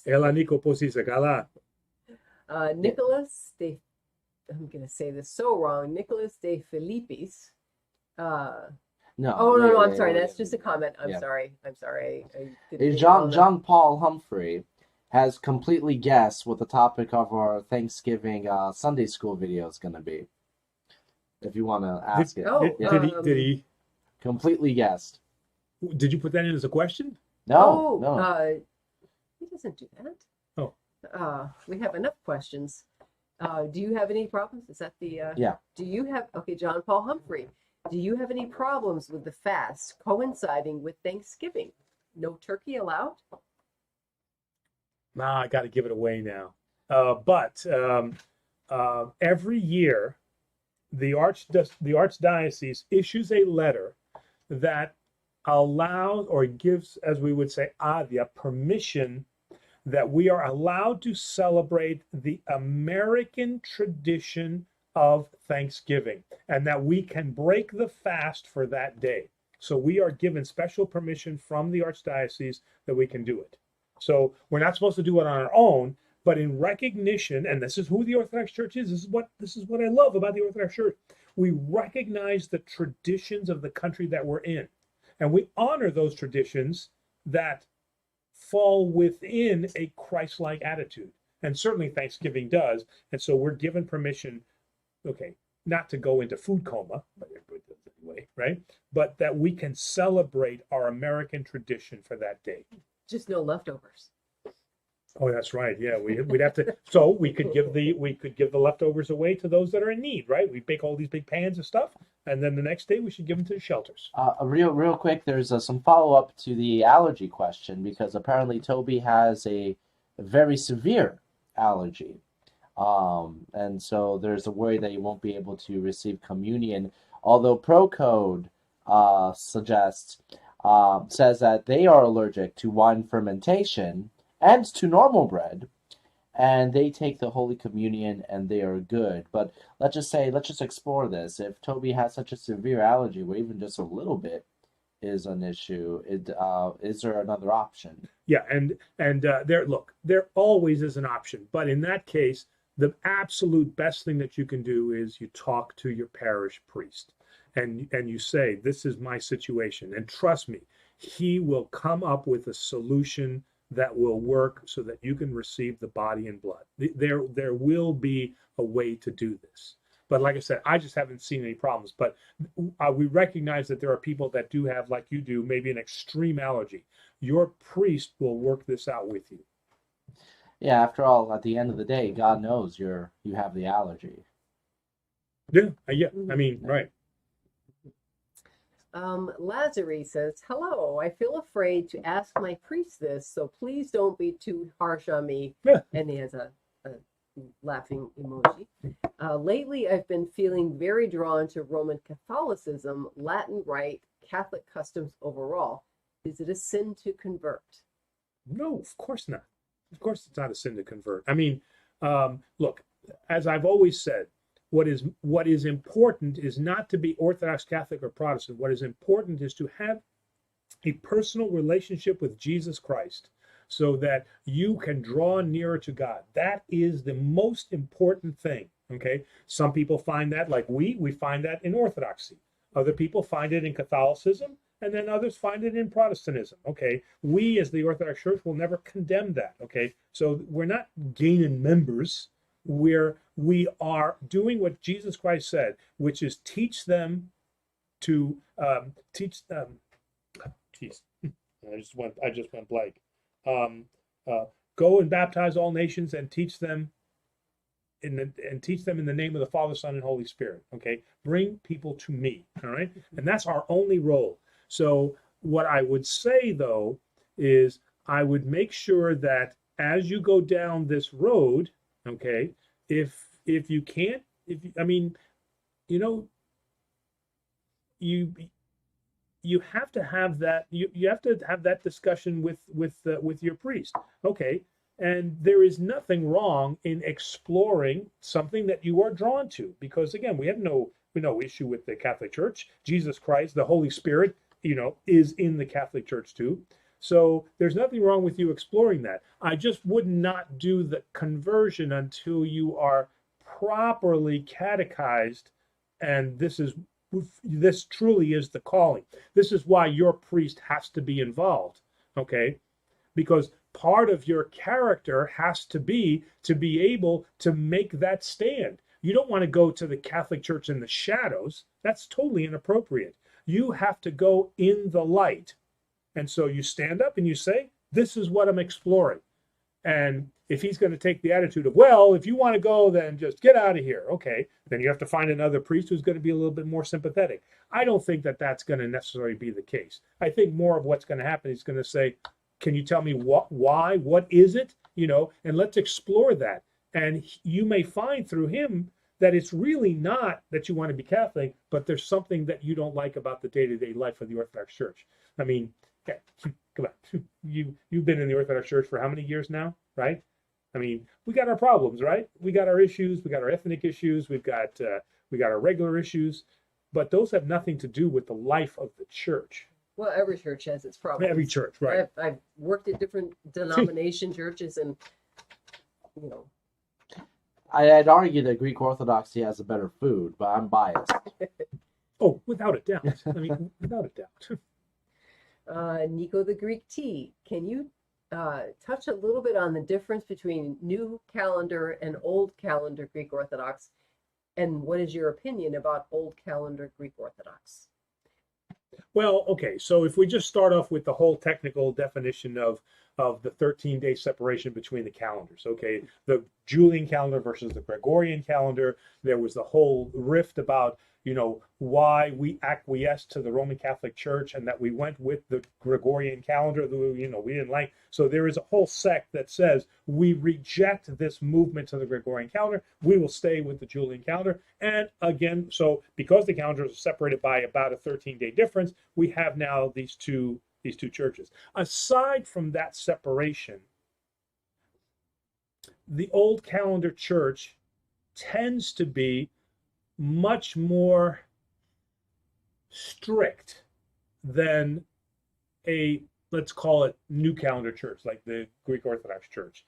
Ela Nico Posisa Gala. Nicholas I'm going to say this so wrong, Nicholas de Philippis. No. Oh, no, I'm sorry. yeah, That's just a comment. I'm yeah. sorry. I didn't Is think well enough. John Paul Humphrey has completely guessed what the topic of our Thanksgiving Sunday school video is going to be. If you want to ask it. Oh, Yeah. Did he Completely guessed. did you put that in as a question? No, Oh, no. he doesn't do that. Oh. We have enough questions. Do you have any problems? Is that the Yeah. Do you have John Paul Humphrey? Do you have any problems with the fast coinciding with Thanksgiving? No turkey allowed? Nah, I got to give it away now. But every year, the Archdiocese issues a letter that allows or gives, as we would say, adya, permission that we are allowed to celebrate the American tradition of Thanksgiving and that we can break the fast for that day. So we are given special permission from the Archdiocese that we can do it. So we're not supposed to do it on our own, but in recognition, and this is who the Orthodox Church is. This is what I love about the Orthodox Church. We recognize the traditions of the country that we're in, and we honor those traditions that fall within a Christ-like attitude. And certainly Thanksgiving does. And so we're given permission, okay, not to go into food coma, but everybody does anyway, right? But that we can celebrate our American tradition for that day. Just no leftovers. Oh, that's right. Yeah, we'd have to. So we could give the leftovers away to those that are in need, right? We bake all these big pans of stuff, and then the next day we should give them to the shelters. Real quick, there's some follow up to the allergy question because apparently Toby has a very severe allergy, and so there's a worry that he won't be able to receive communion. Although Procode says that they are allergic to wine fermentation and to normal bread, and they take the Holy Communion and they are good. But let's just explore this. If Toby has such a severe allergy, where even just a little bit is an issue, is there another option? Yeah, and there always is an option, but in that case, the absolute best thing that you can do is you talk to your parish priest, and you say, "This is my situation," and trust me, he will come up with a solution that will work so that you can receive the body and blood. There will be a way to do this. But like I said, I just haven't seen any problems. But we recognize that there are people that do have, like you do, maybe an extreme allergy. Your priest will work this out with you. Yeah, after all, at the end of the day, God knows you have the allergy. Yeah, I mean, right. Lazarus says, "Hello, I feel afraid to ask my priest this, so please don't be too harsh on me." Yeah. And he has a laughing emoji. Lately, I've been feeling very drawn to Roman Catholicism, Latin Rite, Catholic customs overall. Is it a sin to convert? No, of course not. Of course it's not a sin to convert. I mean, look, as I've always said, what is important is not to be Orthodox, Catholic, or Protestant. What is important is to have a personal relationship with Jesus Christ so that you can draw nearer to God. That is the most important thing, okay? Some people find that, like we find that in Orthodoxy. Other people find it in Catholicism, and then others find it in Protestantism, okay? We, as the Orthodox Church, will never condemn that, okay? So we're not gaining members. We are doing what Jesus Christ said, which is teach them to geez, I just went blank. Go and baptize all nations and teach them in the name of the Father, Son, and Holy Spirit. Okay, bring people to me. All right, and that's our only role. So what I would say though is I would make sure that as you go down this road, okay, if you can't, I mean, you know, you have to have that you have to have that discussion with your priest, okay? And there is nothing wrong in exploring something that you are drawn to, because again, we have no issue with the Catholic Church. Jesus Christ, the Holy Spirit, is in the Catholic Church too. So there's nothing wrong with you exploring that. I just would not do the conversion until you are properly catechized, and this truly is the calling. This is why your priest has to be involved, okay? Because part of your character has to be able to make that stand. You don't want to go to the Catholic Church in the shadows. That's totally inappropriate. You have to go in the light. And so you stand up and you say, this is what I'm exploring. And if he's going to take the attitude of, well, if you want to go, then just get out of here. Okay, then you have to find another priest who's going to be a little bit more sympathetic. I don't think that that's going to necessarily be the case. I think more of what's going to happen is going to say, can you tell me why, what is it? And let's explore that. And you may find through him that it's really not that you want to be Catholic, but there's something that you don't like about the day-to-day life of the Orthodox Church. I mean, yeah, come on. You've been in the Orthodox Church for how many years now, right? I mean, we got our problems, right? We got our issues. We got our ethnic issues. We got our regular issues, but those have nothing to do with the life of the church. Well, every church has its problems. Every church, right? I've worked at different denomination churches, and I'd argue that Greek Orthodoxy has a better food, but I'm biased. Oh, without a doubt. I mean, without a doubt. Nico the Greek T, can you touch a little bit on the difference between new calendar and old calendar Greek Orthodox, and what is your opinion about old calendar Greek Orthodox? Well, okay, so if we just start off with the whole technical definition of the 13-day separation between the calendars, okay, the Julian calendar versus the Gregorian calendar, there was the whole rift about, why we acquiesced to the Roman Catholic Church and that we went with the Gregorian calendar that, we didn't like. So there is a whole sect that says we reject this movement to the Gregorian calendar. We will stay with the Julian calendar. And again, so because the calendars are separated by about a 13-day difference, we have now these two churches. Aside from that separation, the old calendar church tends to be much more strict than a, let's call it, new calendar church, like the Greek Orthodox Church.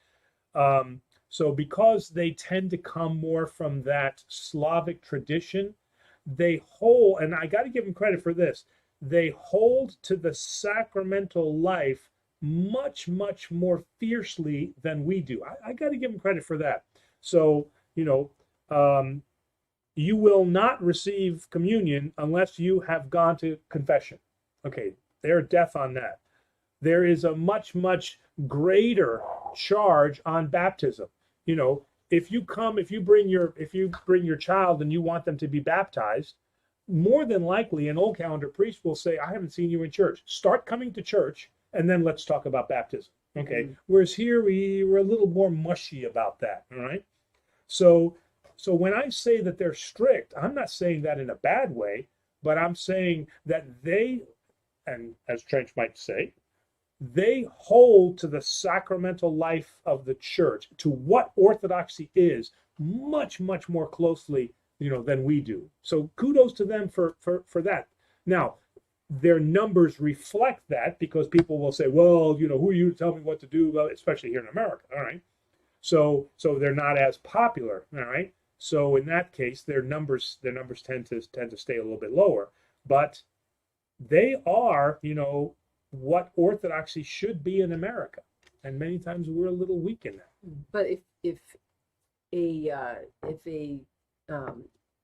So because they tend to come more from that Slavic tradition, they hold, and I got to give them credit for this, they hold to the sacramental life much, much more fiercely than we do. I got to give them credit for that. So, you will not receive communion unless you have gone to confession. Okay, they're death on that. There is a much, much greater charge on baptism. If you bring your child and you want them to be baptized, more than likely an old calendar priest will say, I haven't seen you in church. Start coming to church, and then let's talk about baptism. Okay. Mm-hmm. Whereas here we were a little more mushy about that. All right. So when I say that they're strict, I'm not saying that in a bad way, but I'm saying that they, and as Trench might say, they hold to the sacramental life of the church, to what orthodoxy is, much, much more closely, than we do. So kudos to them for that. Now, their numbers reflect that, because people will say, well, who are you to tell me what to do? Well, especially here in America. All right. So they're not as popular. All right. So in that case, their numbers tend to stay a little bit lower, but they are, what orthodoxy should be in America, and many times we're a little weak in that. But if a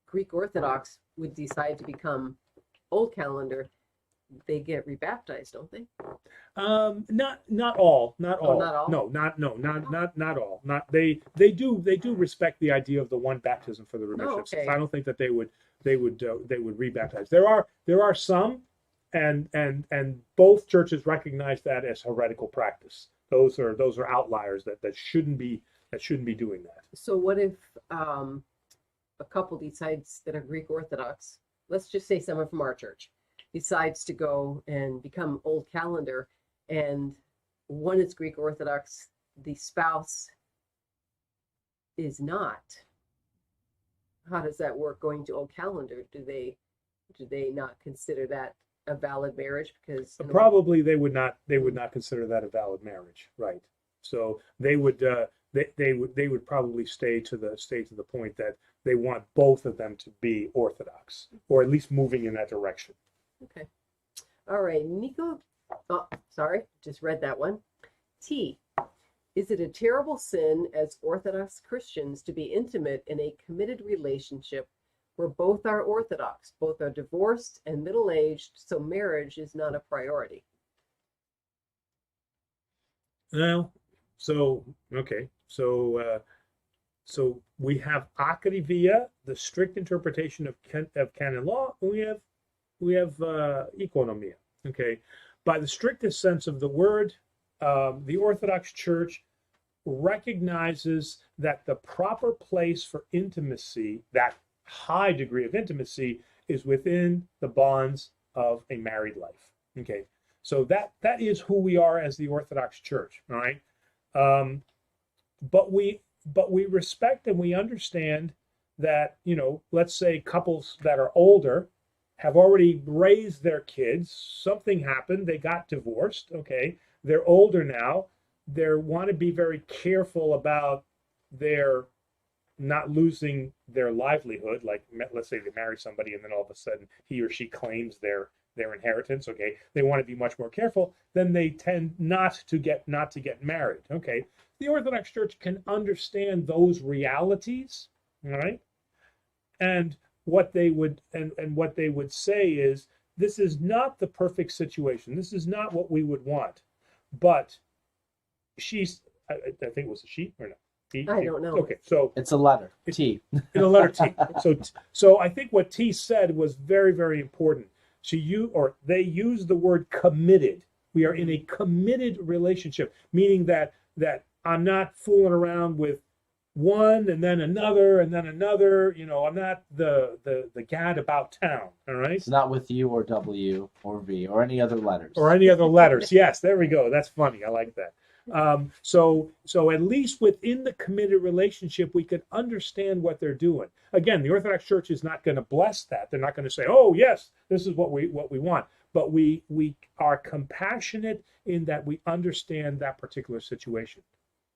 Greek Orthodox would decide to become old calendar, they get rebaptized, don't they? Not all. Oh, not all? No, not all. Not they do respect the idea of the one baptism for the remission of sins. I don't think that they would rebaptize. There are some, and both churches recognize that as heretical practice. Those are outliers that shouldn't be doing that. So what if a couple decides that are Greek Orthodox, let's just say someone from our church, decides to go and become old calendar, and one is Greek Orthodox, the spouse is not. How does that work going to old calendar? Do they not consider that a valid marriage? Because probably they would not consider that a valid marriage, right? So they would they would probably stay to the point that they want both of them to be Orthodox, or at least moving in that direction. Okay. All right, Nico. Oh, sorry, just read that one. T. Is it a terrible sin as Orthodox Christians to be intimate in a committed relationship where both are Orthodox, both are divorced and middle-aged, so marriage is not a priority? Well, so okay, so we have akrivia, the strict interpretation of canon law, and we have economia. Okay, by the strictest sense of the word, the Orthodox Church recognizes that the proper place for intimacy, that high degree of intimacy, is within the bonds of a married life. Okay, so that is who we are as the Orthodox Church. All right, but we respect and we understand that, let's say couples that are older have already raised their kids. Something happened, they got divorced. Okay, they're older now. They want to be very careful about their not losing their livelihood. Like, let's say they marry somebody and then all of a sudden he or she claims their inheritance. Okay, they want to be much more careful. Then they tend not to get married. Okay, the Orthodox Church can understand those realities. All right, and what they would say is, this is not the perfect situation. This is not what we would want. But she's, I think it was a she or no? T? I don't know. Okay, so It's a letter. T. in a letter T. So I think what T said was very, very important. They use the word committed. We are in a committed relationship, meaning that I'm not fooling around with one and then another and then another. I'm not the gad about town. All right. It's not with U or W or V or any other letters. Or any other letters. Yes, there we go. That's funny. I like that. So at least within the committed relationship, we could understand what they're doing. Again, the Orthodox Church is not going to bless that. They're not going to say, "Oh, yes, this is what we want." But we are compassionate in that we understand that particular situation.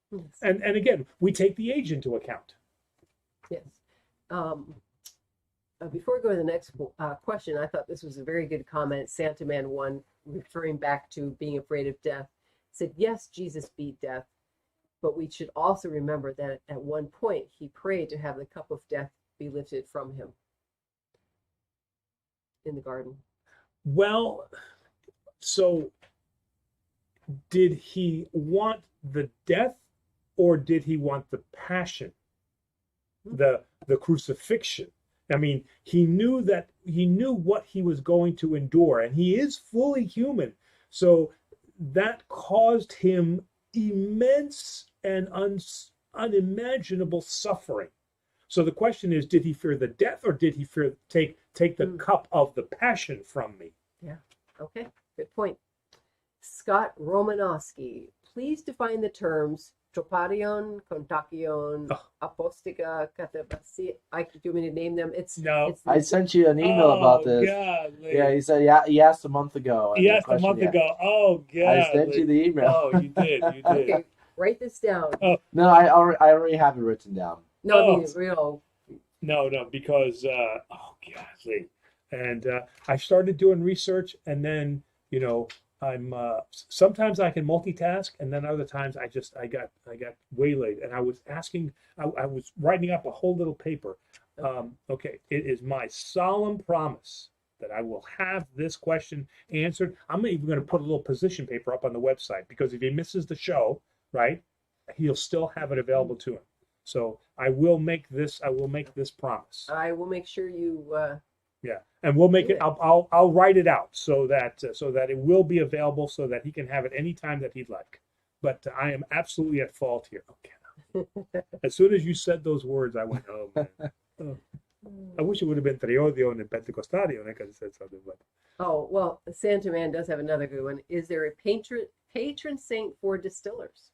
Yes. And again, we take the age into account. Yes. Before we go to the next question, I thought this was a very good comment. Santaman 1, referring back to being afraid of death, said, yes, Jesus beat death, but we should also remember that at one point he prayed to have the cup of death be lifted from him in the garden. Well, so did he want the death, or did he want the passion, the crucifixion? I mean, he knew what he was going to endure, and he is fully human. So that caused him immense and unimaginable suffering. So the question is, did he fear the death, or did he fear take the cup of the passion from me? Yeah. Okay. Good point. Scott Romanowski, please define the terms troparion, kontakion, apostica, katabasi. Do you want me to name them? I sent you an email about this. Godly. Yeah, he said, he asked a month ago. He asked a month ago. Oh, God. I sent you the email. Oh, you did. Okay, write this down. No, I already have it written down. No, I mean, real. No, because, godly. And I started doing research, and then, I'm sometimes I can multitask, and then other times I got waylaid, and I was writing up a whole little paper. Okay, it is my solemn promise that I will have this question answered. I'm even going to put a little position paper up on the website, because if he misses the show, right, he'll still have it available to him. So I will make this promise. I will make sure you. Yeah, and we'll make it. I'll write it out so that it will be available, so that he can have it anytime that he'd like. But I am absolutely at fault here. Okay. As soon as you said those words, I went, oh man. Oh. I wish it would have been Triodio and Pentecostadio, because it said something. But oh well, Santa Man does have another good one. Is there a patron saint for distillers?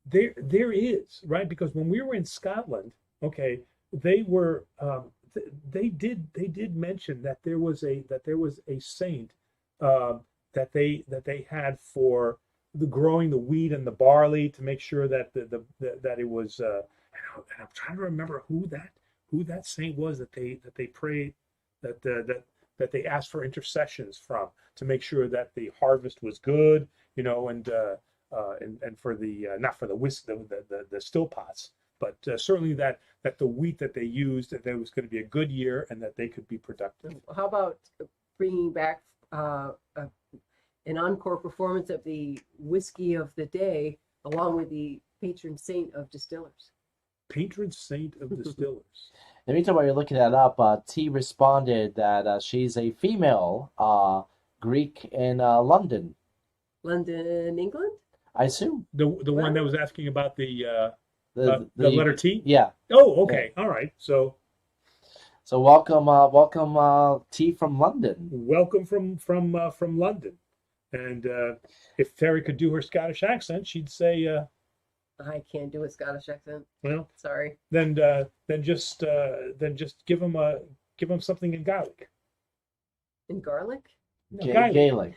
There is, right? Because when we were in Scotland, okay, they were they did mention that there was a saint that they had for the growing the wheat and the barley to make sure that that it was. And I'm trying to remember who that saint was that they prayed that they asked for intercessions from to make sure that the harvest was good, and for the not for the whisk the still pots, but certainly that the wheat that they used, that there was going to be a good year and that they could be productive. How about bringing back an encore performance of the whiskey of the day, along with the patron saint of distillers? Patron saint of distillers. In the meantime, while you're looking that up, T responded that she's a female Greek in London. London, England? I assume. The one that was asking about the The letter T? Yeah. Oh, okay. All right. So welcome T from London. welcome from London. And if Terry could do her Scottish accent, she'd say, I can't do a Scottish accent. well, Sorry. then just give him something in Gaelic. In garlic? No, Gaelic.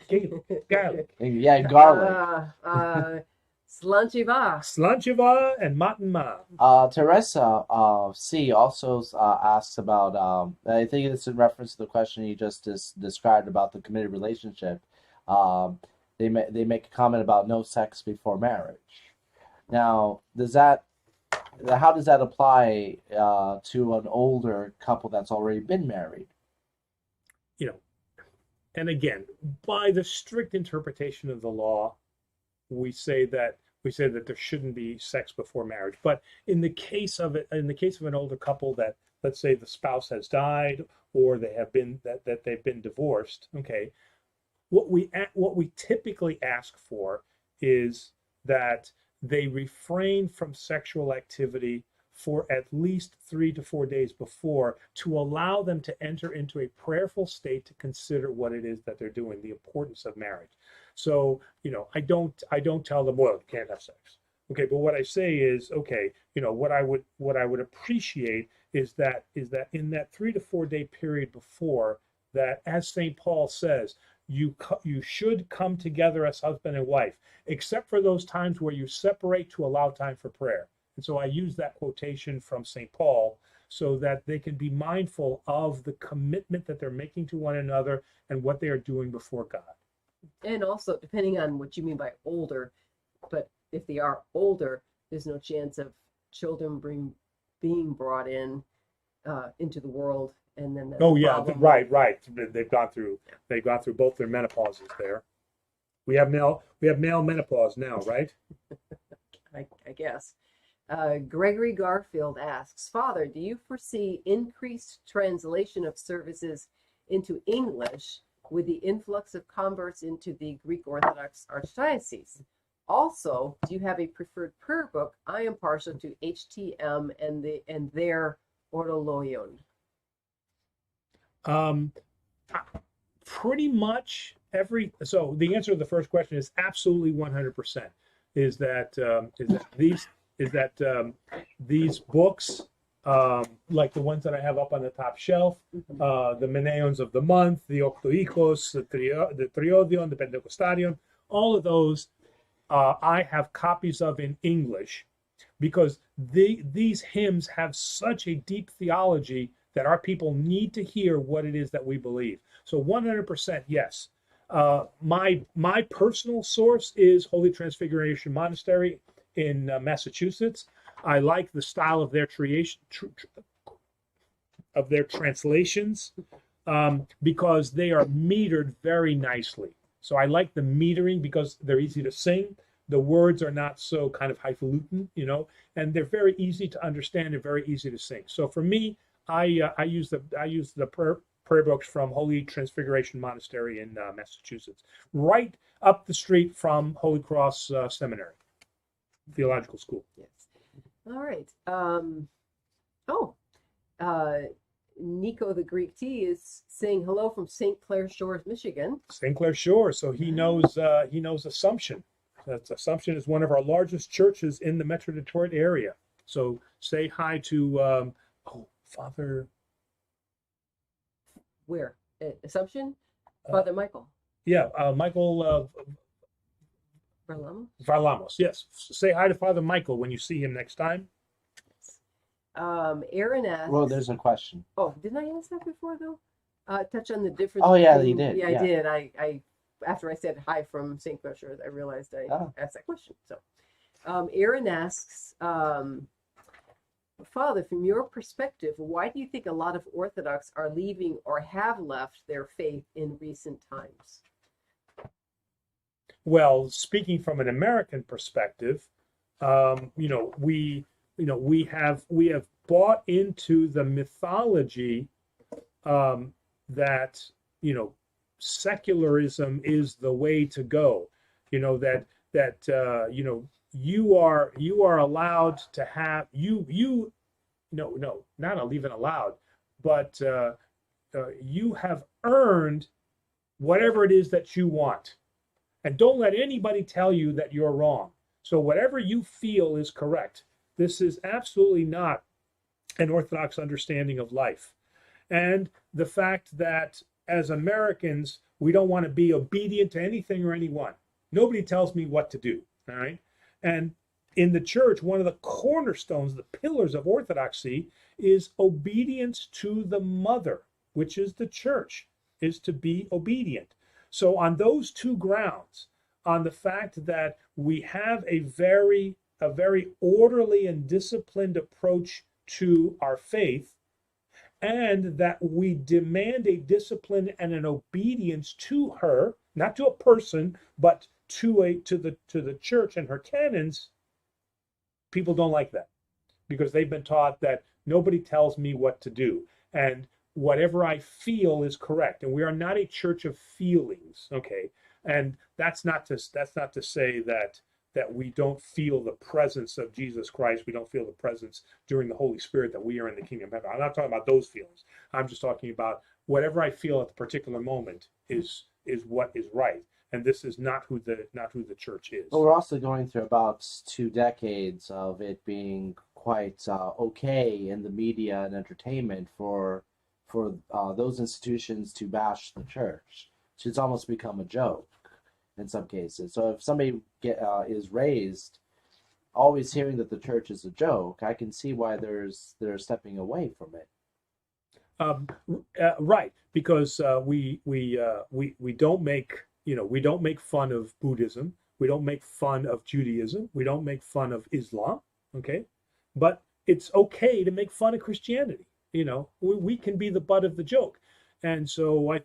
Gaelic. Yeah, garlic. Slanchiva. Slanchiva and Matan Ma. Teresa C also asks about, I think it's in reference to the question you just described about the committed relationship. They make a comment about no sex before marriage. Now, how does that apply to an older couple that's already been married? And again, by the strict interpretation of the law, we say that there shouldn't be sex before marriage. But in the case of an older couple that, let's say, the spouse has died or they have been that they've been divorced, okay, what we typically ask for is that they refrain from sexual activity for at least 3 to 4 days before, to allow them to enter into a prayerful state to consider what it is that they're doing, the importance of marriage. So, I don't tell them, well, you can't have sex. Okay, but what I say is, okay, what I would appreciate is that in that 3 to 4 day period before that, as St. Paul says, you should come together as husband and wife, except for those times where you separate to allow time for prayer. And so I use that quotation from St. Paul so that they can be mindful of the commitment that they're making to one another and what they are doing before God. And also, depending on what you mean by older, but if they are older, there's no chance of children being brought into the world, and then Oh yeah, right. They've gone through both their menopauses there. We have male menopause now, right? I guess. Gregory Garfield asks, Father, do you foresee increased translation of services into English with the influx of converts into the Greek Orthodox Archdiocese? Also, do you have a preferred prayer book? I am partial to HTM and their Ortoloion. Pretty much so the answer to the first question is absolutely 100%. Is that these books, like the ones that I have up on the top shelf, the Meneons of the Month, the Octoikos, the Triodion, the Pentecostarion, all of those I have copies of in English, because these hymns have such a deep theology that our people need to hear what it is that we believe. So 100% yes. My personal source is Holy Transfiguration Monastery in Massachusetts. I like the style of their translations because they are metered very nicely. So I like the metering because they're easy to sing. The words are not so kind of highfalutin, and they're very easy to understand and very easy to sing. So for me, I use the prayer books from Holy Transfiguration Monastery in Massachusetts, right up the street from Holy Cross Seminary, Theological School. Yes. All right. Nico the Greek T is saying hello from St. Clair Shores, Michigan. St. Clair Shores. So he knows Assumption. Assumption is one of our largest churches in the Metro Detroit area. So say hi to Father. Where? Assumption? Father Michael. Yeah, Michael Varlamo? Varlamos. Yes, say hi to Father Michael when you see him next time. Aaron asks. Well, there's a question. Oh, didn't I ask that before though? Touch on the difference. Oh yeah, between, you did. Yeah, Yeah. I did. I after I said hi from St. Crusher, I realized I asked that question. So, Aaron asks, Father, from your perspective, why do you think a lot of Orthodox are leaving or have left their faith in recent times? Well, speaking from an American perspective, we have bought into the mythology that secularism is the way to go. You are allowed to have not even allowed, but you have earned whatever it is that you want. And don't let anybody tell you that you're wrong. So whatever you feel is correct. This is absolutely not an Orthodox understanding of life. And the fact that as Americans, we don't want to be obedient to anything or anyone. Nobody tells me what to do. All right. And in the church, one of the cornerstones, the pillars of Orthodoxy is obedience to the mother, which is the church, is to be obedient. So on those two grounds, on the fact that we have a very orderly and disciplined approach to our faith, and that we demand a discipline and an obedience to her, not to a person, but to the church and her canons, people don't like that because they've been taught that nobody tells me what to do. And whatever I feel is correct, and we are not a church of feelings, okay? And that's not to say that we don't feel the presence of Jesus Christ. We don't feel the presence during the Holy Spirit that we are in the kingdom of heaven. I'm not talking about those feelings. I'm just talking about whatever I feel at the particular moment is what is right, and this is not who the church is. But we're also going through about 2 decades of it being quite okay in the media and entertainment for those institutions to bash the church. So it's almost become a joke in some cases. So if somebody is raised always hearing that the church is a joke, I can see why they're stepping away from it. Right, because we don't make fun of Buddhism, we don't make fun of Judaism, we don't make fun of Islam, okay? But it's okay to make fun of Christianity. We can be the butt of the joke. And so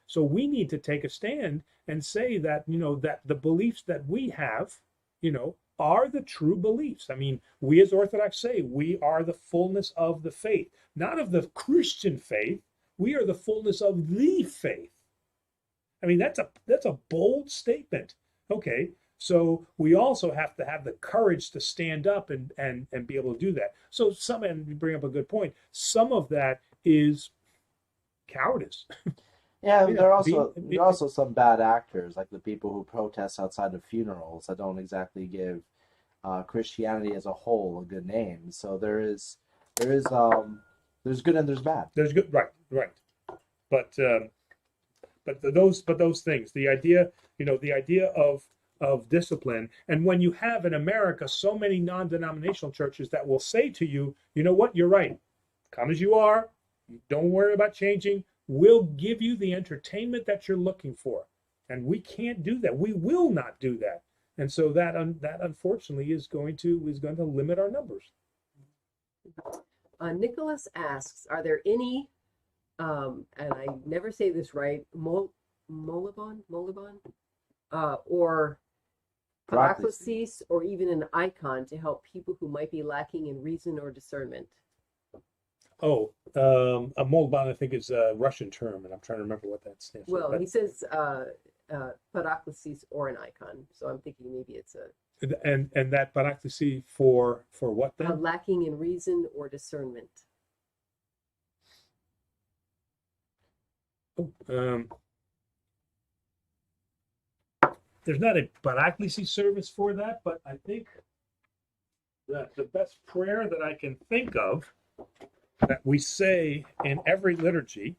so we need to take a stand and say that, that the beliefs that we have, are the true beliefs. I mean, we as Orthodox say we are the fullness of the faith, not of the Christian faith. We are the fullness of the faith. I mean, that's a bold statement. Okay. So we also have to have the courage to stand up and be able to do that. So and you bring up a good point. Some of that is cowardice. Yeah, there are also some bad actors, like the people who protest outside of funerals that don't exactly give Christianity as a whole a good name. So there's good and there's bad. There's good, right. But those things, the idea of discipline, and when you have in America so many non-denominational churches that will say to you, you know what, you're right, come as you are, don't worry about changing. We'll give you the entertainment that you're looking for, and we can't do that. We will not do that, and so that unfortunately is going to limit our numbers. Nicholas asks, are there any, and I never say this right, molibon, or paraclesis, or even an icon to help people who might be lacking in reason or discernment? Oh, a molban, I think, is a Russian term, and I'm trying to remember what that stands for. Well, he says paraclesis or an icon, so I'm thinking maybe it's a... And that paraclesis for what then? Lacking in reason or discernment. There's not a paraclesis service for that, but I think that the best prayer that I can think of that we say in every liturgy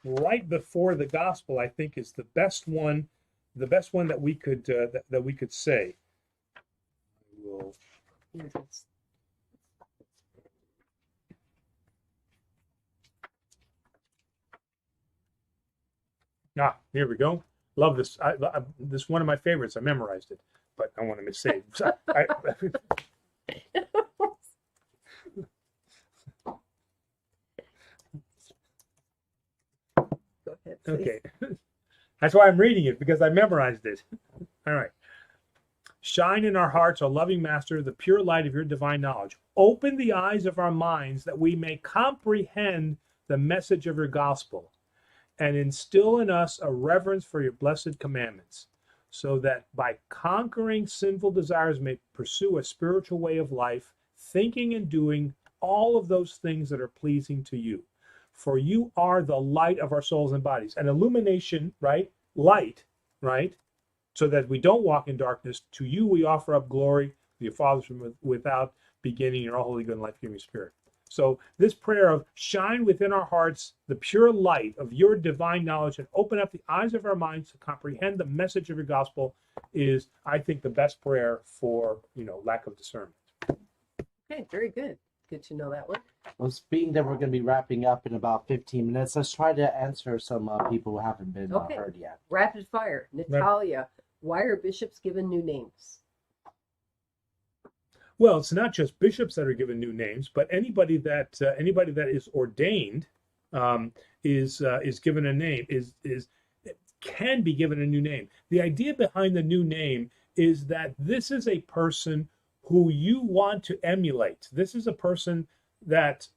right before the gospel, I think, is the best one that we could that we could say. We'll, here we go. Love this. This is one of my favorites. I memorized it, but I want to save. Go ahead, Okay. That's why I'm reading it, because I memorized it. All right. Shine in our hearts, O loving Master, the pure light of your divine knowledge. Open the eyes of our minds that we may comprehend the message of your gospel, and instill in us a reverence for your blessed commandments, so that by conquering sinful desires may pursue a spiritual way of life, thinking and doing all of those things that are pleasing to you. For you are the light of our souls and bodies. And illumination, right? Light, right? So that we don't walk in darkness. To you we offer up glory, to your fathers from without beginning, your holy, good, and life-giving Spirit. So this prayer of shine within our hearts the pure light of your divine knowledge and open up the eyes of our minds to comprehend the message of your gospel is, I think, the best prayer for, lack of discernment. Okay, very good. Good to know that one. Well, being that we're going to be wrapping up in about 15 minutes, let's try to answer some people who haven't been heard yet. Rapid fire. Natalia, why are bishops given new names? Well, it's not just bishops that are given new names, but anybody that is ordained is given a name, can be given a new name. The idea behind the new name is that this is a person who you want to emulate. This is a person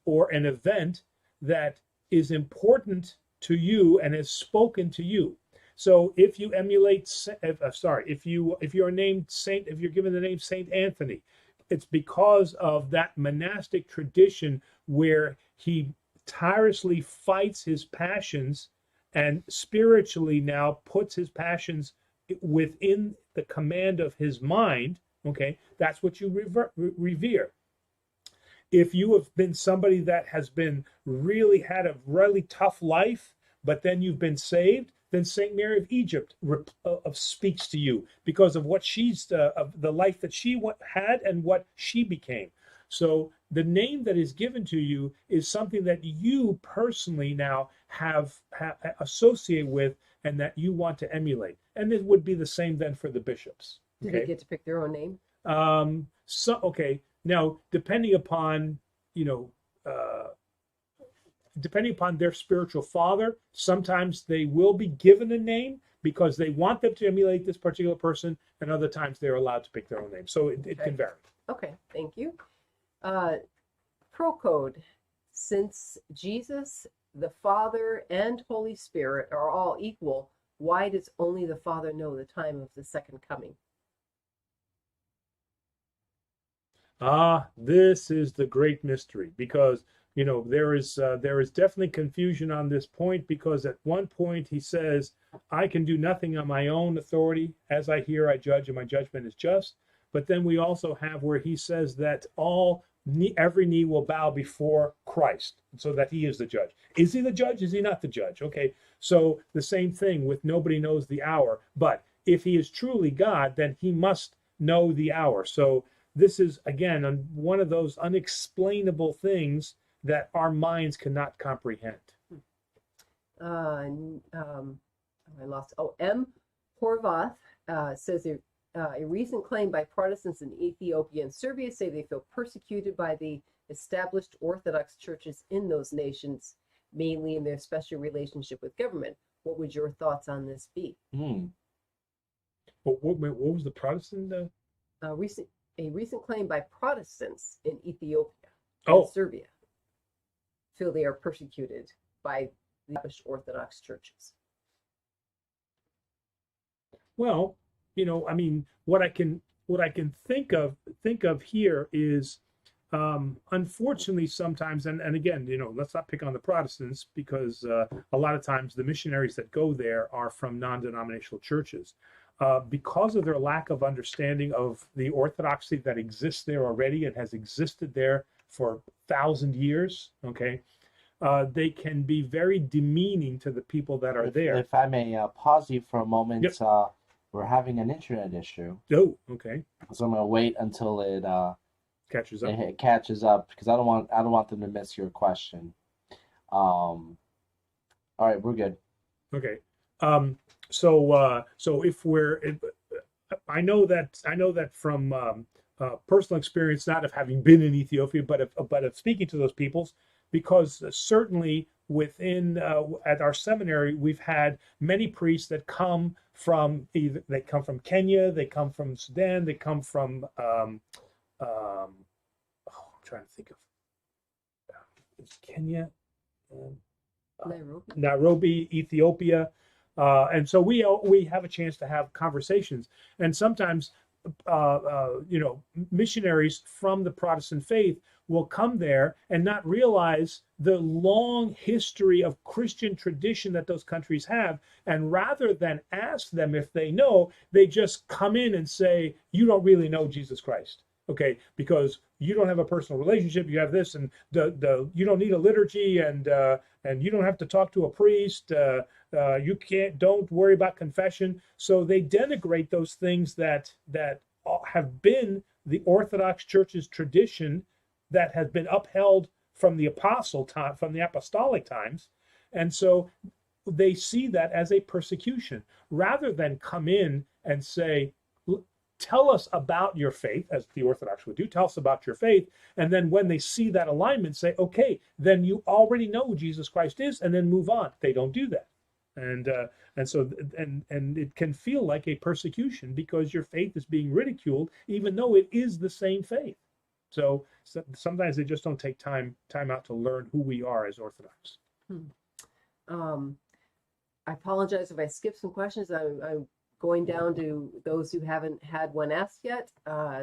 or an event that is important to you and has spoken to you. So if you emulate, if you're named Saint, if you're given the name Saint Anthony, it's because of that monastic tradition where he tirelessly fights his passions and spiritually now puts his passions within the command of his mind. Okay, that's what you revere. If you have been somebody that has been had a really tough life, but then you've been saved, then Saint Mary of Egypt speaks to you because of what of the life that she had and what she became. So the name that is given to you is something that you personally now have associate with and that you want to emulate. And it would be the same then for the bishops. Do they get to pick their own name? Now, depending upon their spiritual father, sometimes they will be given a name because they want them to emulate this particular person, and other times they're allowed to pick their own name. So it can vary. Okay, thank you. Procode, since Jesus, the Father, and Holy Spirit are all equal, why does only the Father know the time of the second coming? This is the great mystery, because there is definitely confusion on this point, because at one point he says, I can do nothing on my own authority. As I hear, I judge, and my judgment is just. But then we also have where he says that every knee will bow before Christ, so that he is the judge. Is he the judge? Is he not the judge? Okay, so the same thing with nobody knows the hour. But if he is truly God, then he must know the hour. So this is, again, one of those unexplainable things that our minds cannot comprehend. M. Horvath says a recent claim by Protestants in Ethiopia and Serbia say they feel persecuted by the established Orthodox churches in those nations, mainly in their special relationship with government. What would your thoughts on this be? What was the Protestant? A recent claim by Protestants in Ethiopia and Serbia feel they are persecuted by the established Orthodox churches. Well, what I can think of here is, unfortunately, sometimes, and again, let's not pick on the Protestants, because a lot of times the missionaries that go there are from non-denominational churches. Because of their lack of understanding of the orthodoxy that exists there already and has existed there for 1,000 years, okay, they can be very demeaning to the people that are there. If I may pause you for a moment, Yep. we're having an internet issue, Oh, okay. so I'm gonna wait until it Catches up. it catches up because I don't want them to miss your question. All right, we're good. Okay. So if I know that from personal experience, not of having been in Ethiopia, but of speaking to those peoples, because certainly within at our seminary we've had many priests that come from Kenya, they come from Sudan, they come from I'm trying to think of it's Kenya. Nairobi, Ethiopia, and so we have a chance to have conversations, and sometimes missionaries from the Protestant faith will come there and not realize the long history of Christian tradition that those countries have, and rather than ask them if they know, they just come in and say, "You don't really know Jesus Christ." Okay, because you don't have a personal relationship, you have this, and you don't need a liturgy, and you don't have to talk to a priest. Don't worry about confession. So they denigrate those things that have been the Orthodox Church's tradition that has been upheld from the apostolic times, and so they see that as a persecution, rather than come in and say, tell us about your faith, as the Orthodox would do. Tell us about your faith. And then when they see that alignment, say, okay, then you already know who Jesus Christ is, and then move on. They don't do that. And it can feel like a persecution because your faith is being ridiculed, even though it is the same faith. So sometimes they just don't take time out to learn who we are as Orthodox. I apologize if I skip some questions. I'm going down to those who haven't had one asked yet.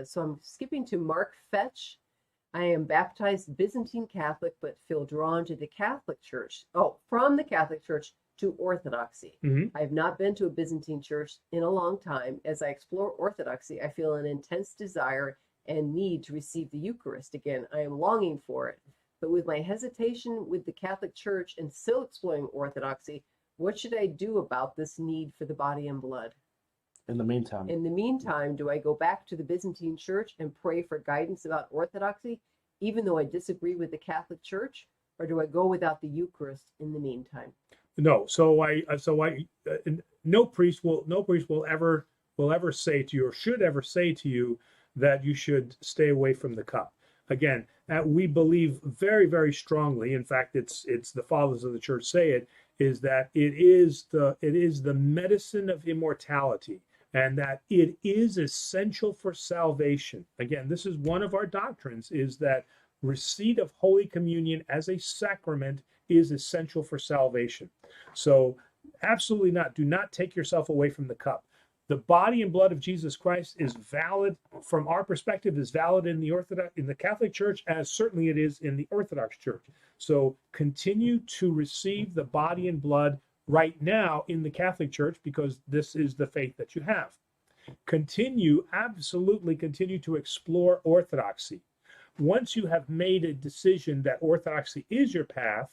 So I'm skipping to Mark Fetch. I am baptized Byzantine Catholic, but feel drawn to the Catholic Church. Oh, from the Catholic Church to Orthodoxy. Mm-hmm. I have not been to a Byzantine church in a long time. As I explore Orthodoxy, I feel an intense desire and need to receive the Eucharist again. I am longing for it. But with my hesitation with the Catholic Church and still exploring Orthodoxy, what should I do about this need for the body and blood? In the meantime, do I go back to the Byzantine Church and pray for guidance about Orthodoxy, even though I disagree with the Catholic Church, or do I go without the Eucharist in the meantime? No. No priest will ever say to you, or should ever say to you, that you should stay away from the cup. Again, we believe very, very strongly. In fact, it's the fathers of the church say it, is that it is the medicine of immortality, and that it is essential for salvation. Again, this is one of our doctrines, is that receipt of Holy Communion as a sacrament is essential for salvation. So absolutely not. Do not take yourself away from the cup. The body and blood of Jesus Christ is valid, from our perspective, is valid in the Catholic Church, as certainly it is in the Orthodox Church. So continue to receive the body and blood right now in the Catholic Church, because this is the faith that you have. Absolutely continue to explore Orthodoxy. Once you have made a decision that Orthodoxy is your path,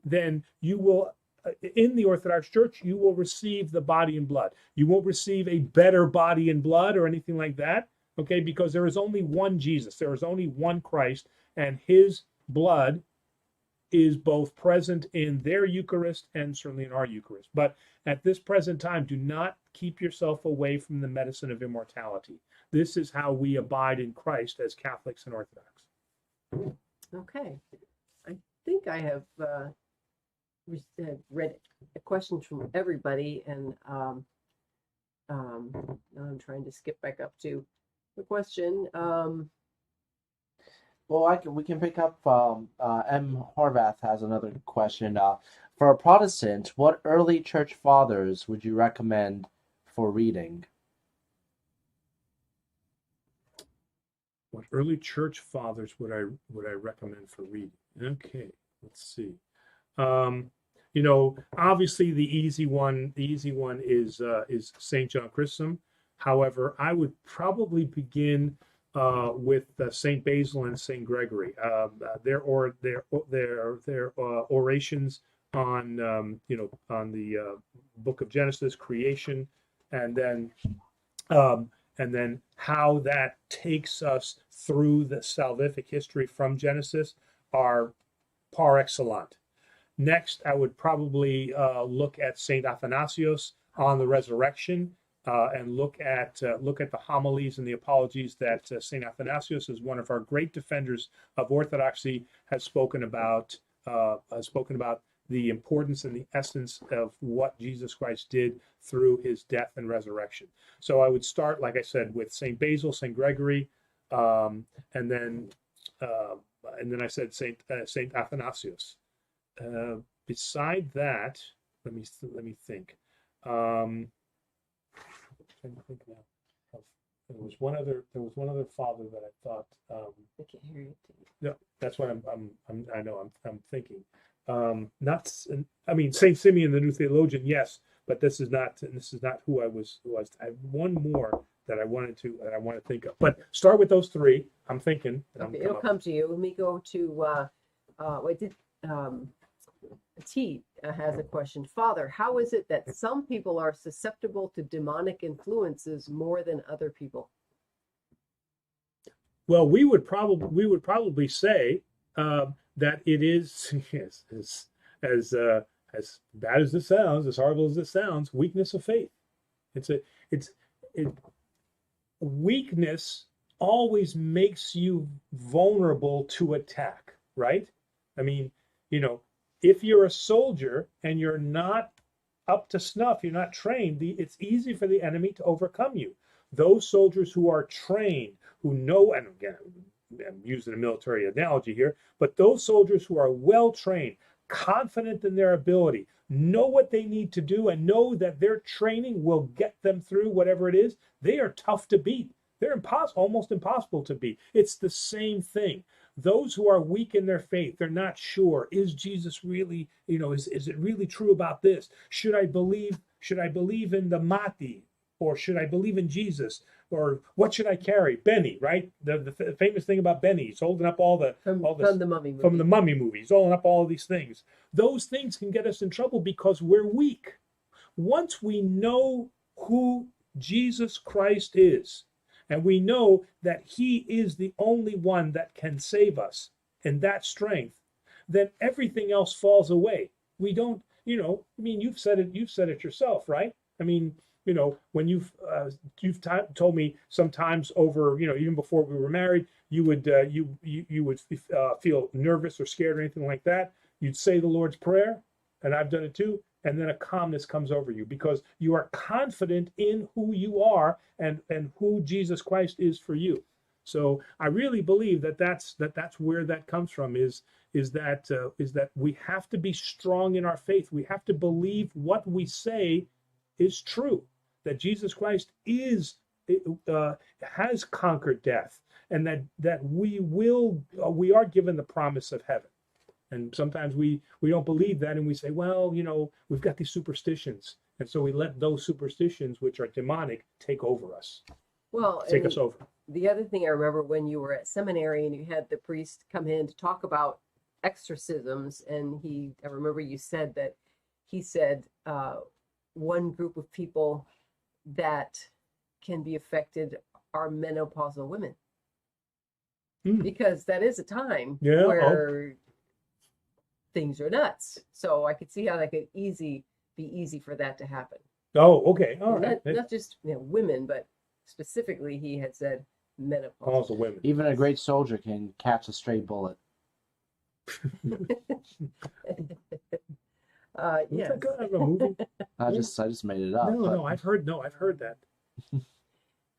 then you will, in the Orthodox Church, you will receive the body and blood. You won't receive a better body and blood or anything like that, okay? Because there is only one Jesus. There is only one Christ, and his blood is both present in their Eucharist and certainly in our Eucharist. But at this present time, do not keep yourself away from the medicine of immortality. This is how we abide in Christ as Catholics and Orthodox. Okay. I think I have read questions from everybody, and now I'm trying to skip back up to the question. Well, we can pick up. M. Horvath has another question. For a Protestant, what early church fathers would you recommend for reading? What early church fathers would I recommend for reading? Okay, let's see. Obviously the easy one is St. John Chrysostom. However, I would probably begin with Saint Basil and Saint Gregory. Their orations on on the Book of Genesis, creation, and then how that takes us through the salvific history from Genesis are par excellent. Next, I would probably look at Saint Athanasius on the resurrection, and look at the homilies and the apologies that Saint Athanasius, is one of our great defenders of Orthodoxy, has spoken about the importance and the essence of what Jesus Christ did through his death and resurrection. So I would start, like I said, with Saint Basil, Saint Gregory, and then I said Saint Athanasius. Beside that, let me think. I'm trying to think now. There was one other father that I thought. I can't hear you. No, that's what I'm thinking. Saint Simeon, the new theologian, yes, but this is not who I was. I have one more that I want to think of. But start with those three. I'm thinking. Okay, it'll come to you. Let me go to T has a question. Father, how is it that some people are susceptible to demonic influences more than other people? Well, we would probably say that it is, yes, as bad as this sounds, as horrible as this sounds, weakness of faith. Weakness always makes you vulnerable to attack, right? I mean, if you're a soldier and you're not up to snuff, you're not trained, it's easy for the enemy to overcome you. Those soldiers who are trained, who know, and again, I'm using a military analogy here, but those soldiers who are well trained, confident in their ability, know what they need to do, and know that their training will get them through whatever it is, they are tough to beat. They're almost impossible to beat. It's the same thing. Those who are weak in their faith, they're not sure. Is Jesus really, is it really true about this? Should I believe in the Mati? Or should I believe in Jesus? Or what should I carry? Benny, right? The famous thing about Benny. He's holding up from the Mummy movie. From the Mummy movie. He's holding up all these things. Those things can get us in trouble because we're weak. Once we know who Jesus Christ is, and we know that he is the only one that can save us in that strength, then everything else falls away. We don't, you've said it yourself, right? I mean, when you've told me sometimes over, even before we were married, you would feel nervous or scared or anything like that. You'd say the Lord's Prayer, and I've done it too. And then a calmness comes over you because you are confident in who you are and who Jesus Christ is for you. So I really believe that's where that comes from, is that we have to be strong in our faith. We have to believe what we say is true, that Jesus Christ has conquered death, and that we are given the promise of heaven. And sometimes we don't believe that, and we say, well, we've got these superstitions, and so we let those superstitions, which are demonic, take over us. Well, take us over. The other thing I remember, when you were at seminary and you had the priest come in to talk about exorcisms, and I remember you said that he said one group of people that can be affected are menopausal women, because that is a time where things are nuts. So I could see how that could be easy for that to happen. Oh, okay. All right. Not just women, but specifically he had said menopausal women. Even a great soldier can catch a stray bullet. Yes. A movie? I just made it up. No, I've heard that.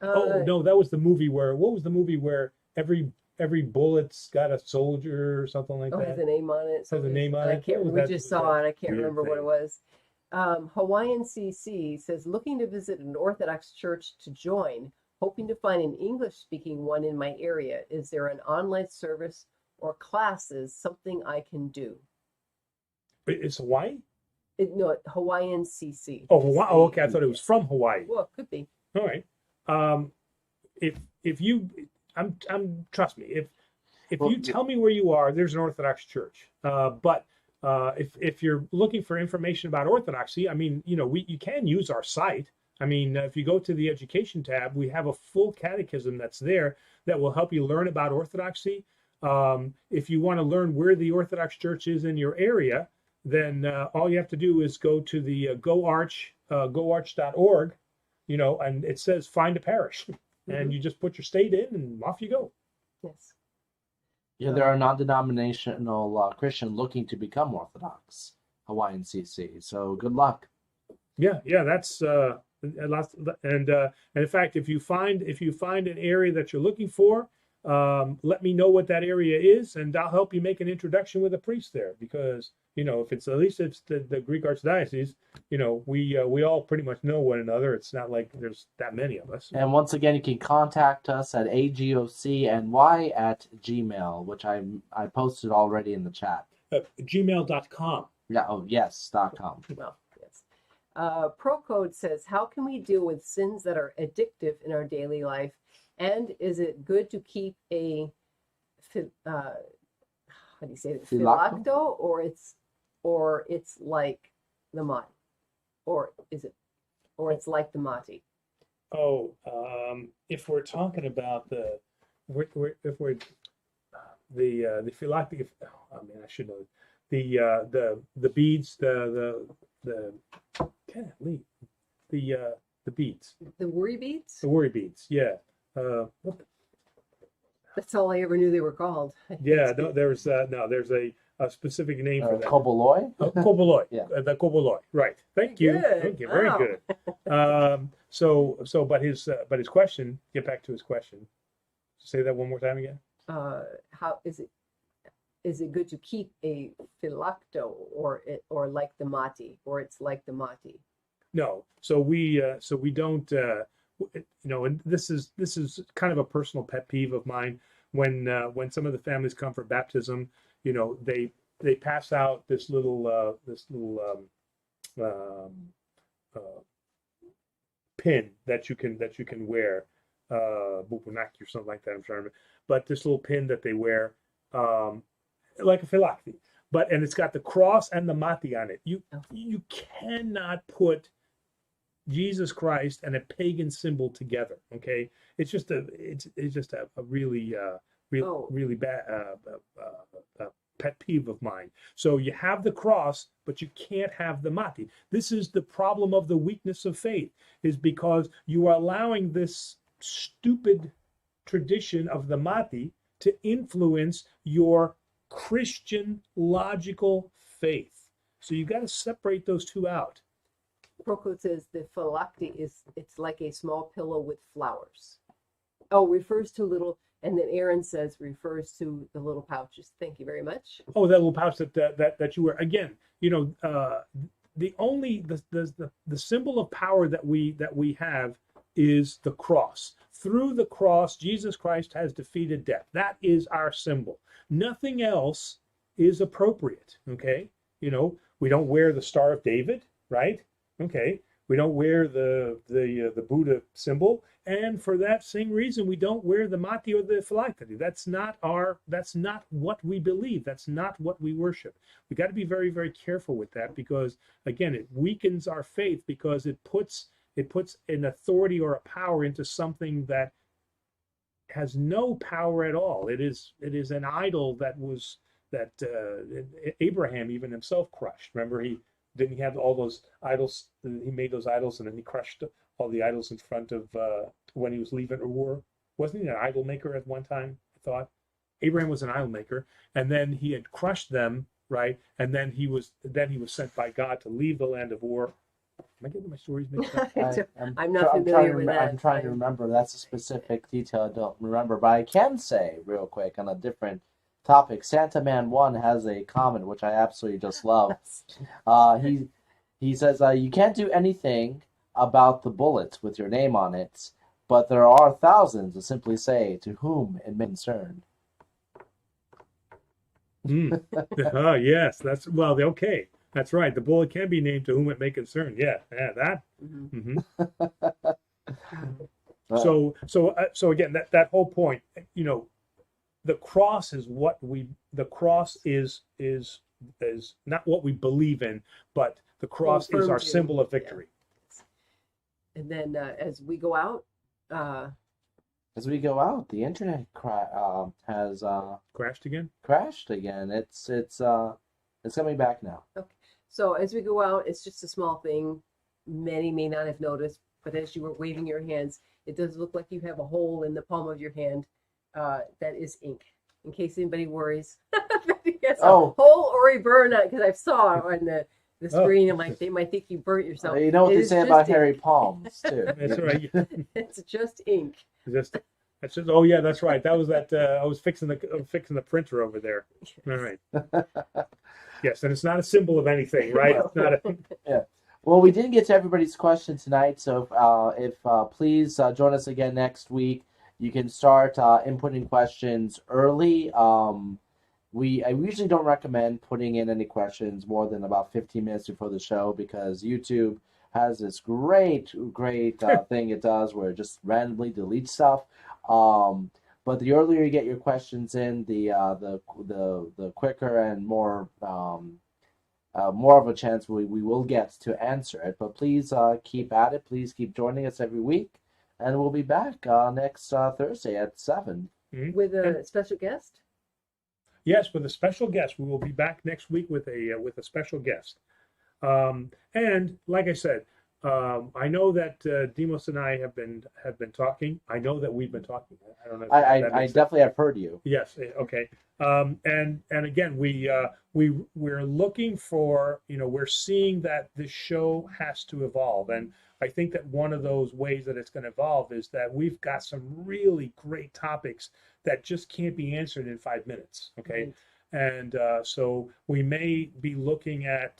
No, that was the movie what was the movie where every bullet's got a soldier or something like that? Has a name on it. Has a name on it. We just saw it. I can't remember what it was. Hawaiian CC says, looking to visit an Orthodox church to join, hoping to find an English-speaking one in my area. Is there an online service or classes, something I can do? It's Hawaii? No, Hawaiian CC. Oh, Hawaii. Oh, okay. I thought it was from Hawaii. Well, it could be. All right. If you, trust me, if Well, you tell me where you are, there's an Orthodox church. But if you're looking for information about Orthodoxy, I mean, you can use our site. I mean, if you go to the education tab, we have a full catechism that's there that will help you learn about Orthodoxy. If you want to learn where the Orthodox Church is in your area, then all you have to do is go to the goarch.org, and it says find a parish, and you just put your state in, and off you go. Yes. Yeah, there are non-denominational Christians looking to become Orthodox, Hawaiian CC. So good luck. Yeah, that's and in fact, if you find an area that you're looking for, let me know what that area is, and I'll help you make an introduction with a priest there. Because if it's at least it's the Greek Archdiocese, we all pretty much know one another. It's not like there's that many of us. And once again, you can contact us at agocny@gmail, which I posted already in the chat. Gmail.com. Yeah. Oh yes. .com. Well, yes. Procode says, how can we deal with sins that are addictive in our daily life? And is it good to keep a how do you say it? Phylacto, or it's like the mati, or it's like the mati? Oh, if we're talking about the phylactic, I mean, I should know the beads, the beads, The worry beads. the worry beads, yeah. That's all I ever knew they were called. Yeah, no, there's a specific name for that. Koboloi? Koboloi. Yeah. The koboloi. Right. Thank you. Good. Thank you. Very Wow. good. But his question. Get back to his question. Say that one more time again. How is it? Is it good to keep a phylacto, or like the mati, or it's like the mati? No. So we don't. And this is kind of a personal pet peeve of mine. When some of the families come for baptism, they pass out this little pin that you can wear, bupunaki or something like that. I'm trying to remember. But this little pin that they wear, like a phylactery, and it's got the cross and the mati on it. You cannot put Jesus Christ and a pagan symbol together. Okay, it's just a really really bad pet peeve of mine. So you have the cross, but you can't have the mati. This is the problem of the weakness of faith, is because you are allowing this stupid tradition of the mati to influence your Christian logical faith. So you got to separate those two out. Procode says the phylactery it's like a small pillow with flowers. Oh, refers to little, and then Aaron says refers to the little pouches. Thank you very much. Oh, that little pouch that you wear. Again, the symbol of power that we have is the cross. Through the cross, Jesus Christ has defeated death. That is our symbol. Nothing else is appropriate. Okay, we don't wear the Star of David, right? Okay, we don't wear the Buddha symbol, and for that same reason, we don't wear the mati or the phylactery. That's not what we believe. That's not what we worship. We got to be very, very careful with that, because again, it weakens our faith, because it puts an authority or a power into something that has no power at all. It is an idol that Abraham even himself crushed. Remember, he have all those idols. He made those idols, and then he crushed all the idols in front of when he was leaving Ur. Wasn't he an idol maker at one time? I thought Abraham was an idol maker, and then he had crushed them, right? And then he was sent by God to leave the land of Ur. Am I getting my stories mixed up? I'm not familiar with that. I'm trying to remember. That's a specific detail I don't remember, but I can say real quick on a different topic. Santa Man 1 has a comment which I absolutely just love. He says, you can't do anything about the bullet with your name on it, but there are thousands who simply say, to whom it may concern. Yes, okay. That's right. The bullet can be named to whom it may concern. Yeah, that. Mm-hmm. Mm-hmm. So again, that whole point, the cross is not what we believe in, but the cross is our symbol of victory. Yeah. And then as we go out, the internet has crashed again. It's coming back now. Okay. So as we go out, it's just a small thing. Many may not have noticed, but as you were waving your hands, it does look like you have a hole in the palm of your hand. That is ink. In case anybody worries, yes, a hole or a burn on, because I saw on the screen. I'm like, they might think you burnt yourself. You know what they say about hairy palms too. That's right. It's just ink. Oh yeah, that's right. That was that. I was fixing the printer over there. All right. Yes, and it's not a symbol of anything, right? It's not a... Yeah. Well, we didn't get to everybody's question tonight, so if please join us again next week. You can start inputting questions early. I usually don't recommend putting in any questions more than about 15 minutes before the show, because YouTube has this great thing it does where it just randomly deletes stuff. But the earlier you get your questions in, the quicker and more of a chance we will get to answer it. But please keep at it. Please keep joining us every week, and we'll be back next Thursday at 7 with a special guest. Yes, with a special guest. We will be back next week with a special guest. And like I said, I know that Demos and I have been talking. I know that we've been talking. I don't know. I definitely have heard you. Yes. Okay. And again, we're looking for, we're seeing that this show has to evolve, and I think that one of those ways that it's going to evolve is that we've got some really great topics that just can't be answered in 5 minutes. Okay. Mm-hmm. And so we may be looking at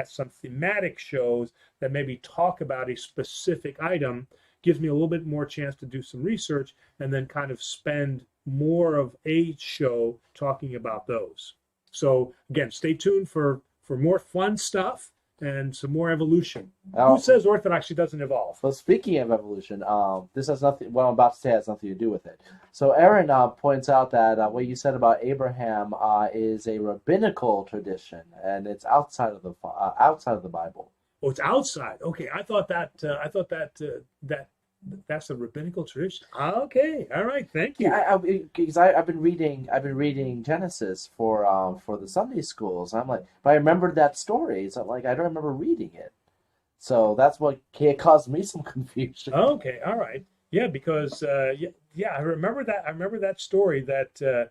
some thematic shows that maybe talk about a specific item. Gives me a little bit more chance to do some research and then kind of spend more of a show talking about those. So again, stay tuned for more fun stuff and some more evolution. Who says Orthodoxy doesn't evolve? Well, speaking of evolution, this has nothing. What I'm about to say has nothing to do with it. So Aaron points out that what you said about Abraham is a rabbinical tradition, and it's outside of the Bible. Oh, it's outside. Okay, I thought that that's a rabbinical tradition. Okay, all right, thank you. Yeah, because I've been reading Genesis for the Sunday schools. I'm like, but I remembered that story. So I'm like, I don't remember reading it. So that's what caused me some confusion. Okay, all right, yeah, because I remember that. I remember that story that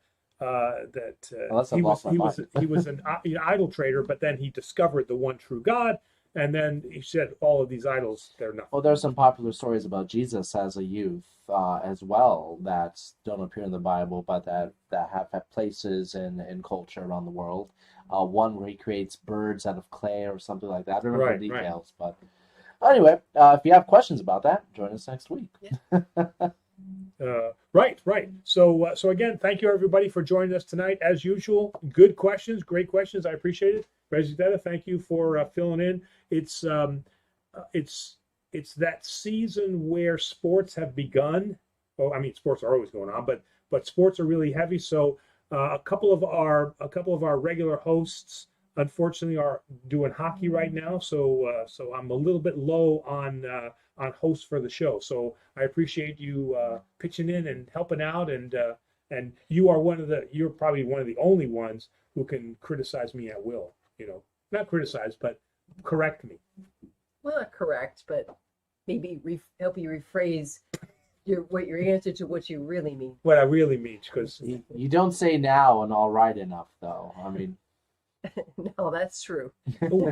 he was an idol trader, but then he discovered the one true God. And then he said, all of these idols, they're nothing. Well, there's some popular stories about Jesus as a youth as well that don't appear in the Bible, but that have places in culture around the world. One where he creates birds out of clay or something like that. I don't remember the details. Right. But anyway, if you have questions about that, join us next week. Yeah. Right. So again, thank you everybody for joining us tonight. As usual, good questions, great questions. I appreciate it. Residetta, thank you for filling in. It's that season where sports have begun. Well, I mean, sports are always going on, but sports are really heavy. So a couple of our regular hosts, unfortunately, are doing hockey right now. So I'm a little bit low on hosts for the show. So I appreciate you pitching in and helping out, and you're probably one of the only ones who can criticize me at will. Not criticize, but correct me. Well, not correct, but maybe help you rephrase your answer to what you really mean. What I really mean, because you don't say now and all right enough, though. I mean, no, that's true. Oh,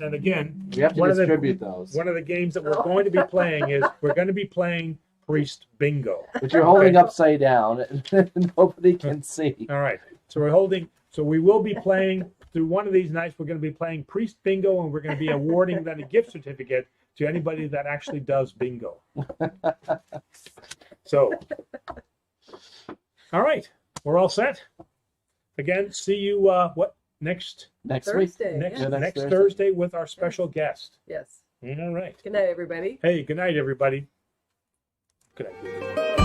and again, we have to distribute those. One of the games that we're going to be playing is we're going to be playing Priest Bingo, which you're holding upside down and nobody can see. All right, so we will be playing through one of these nights. We're going to be playing Priest Bingo, and we're going to be awarding then a gift certificate to anybody that actually does bingo. So, all right, we're all set. Again, see you next Thursday. Next Thursday with our special guest. Yes. All right. Good night, everybody. Hey, good night, everybody. Good night.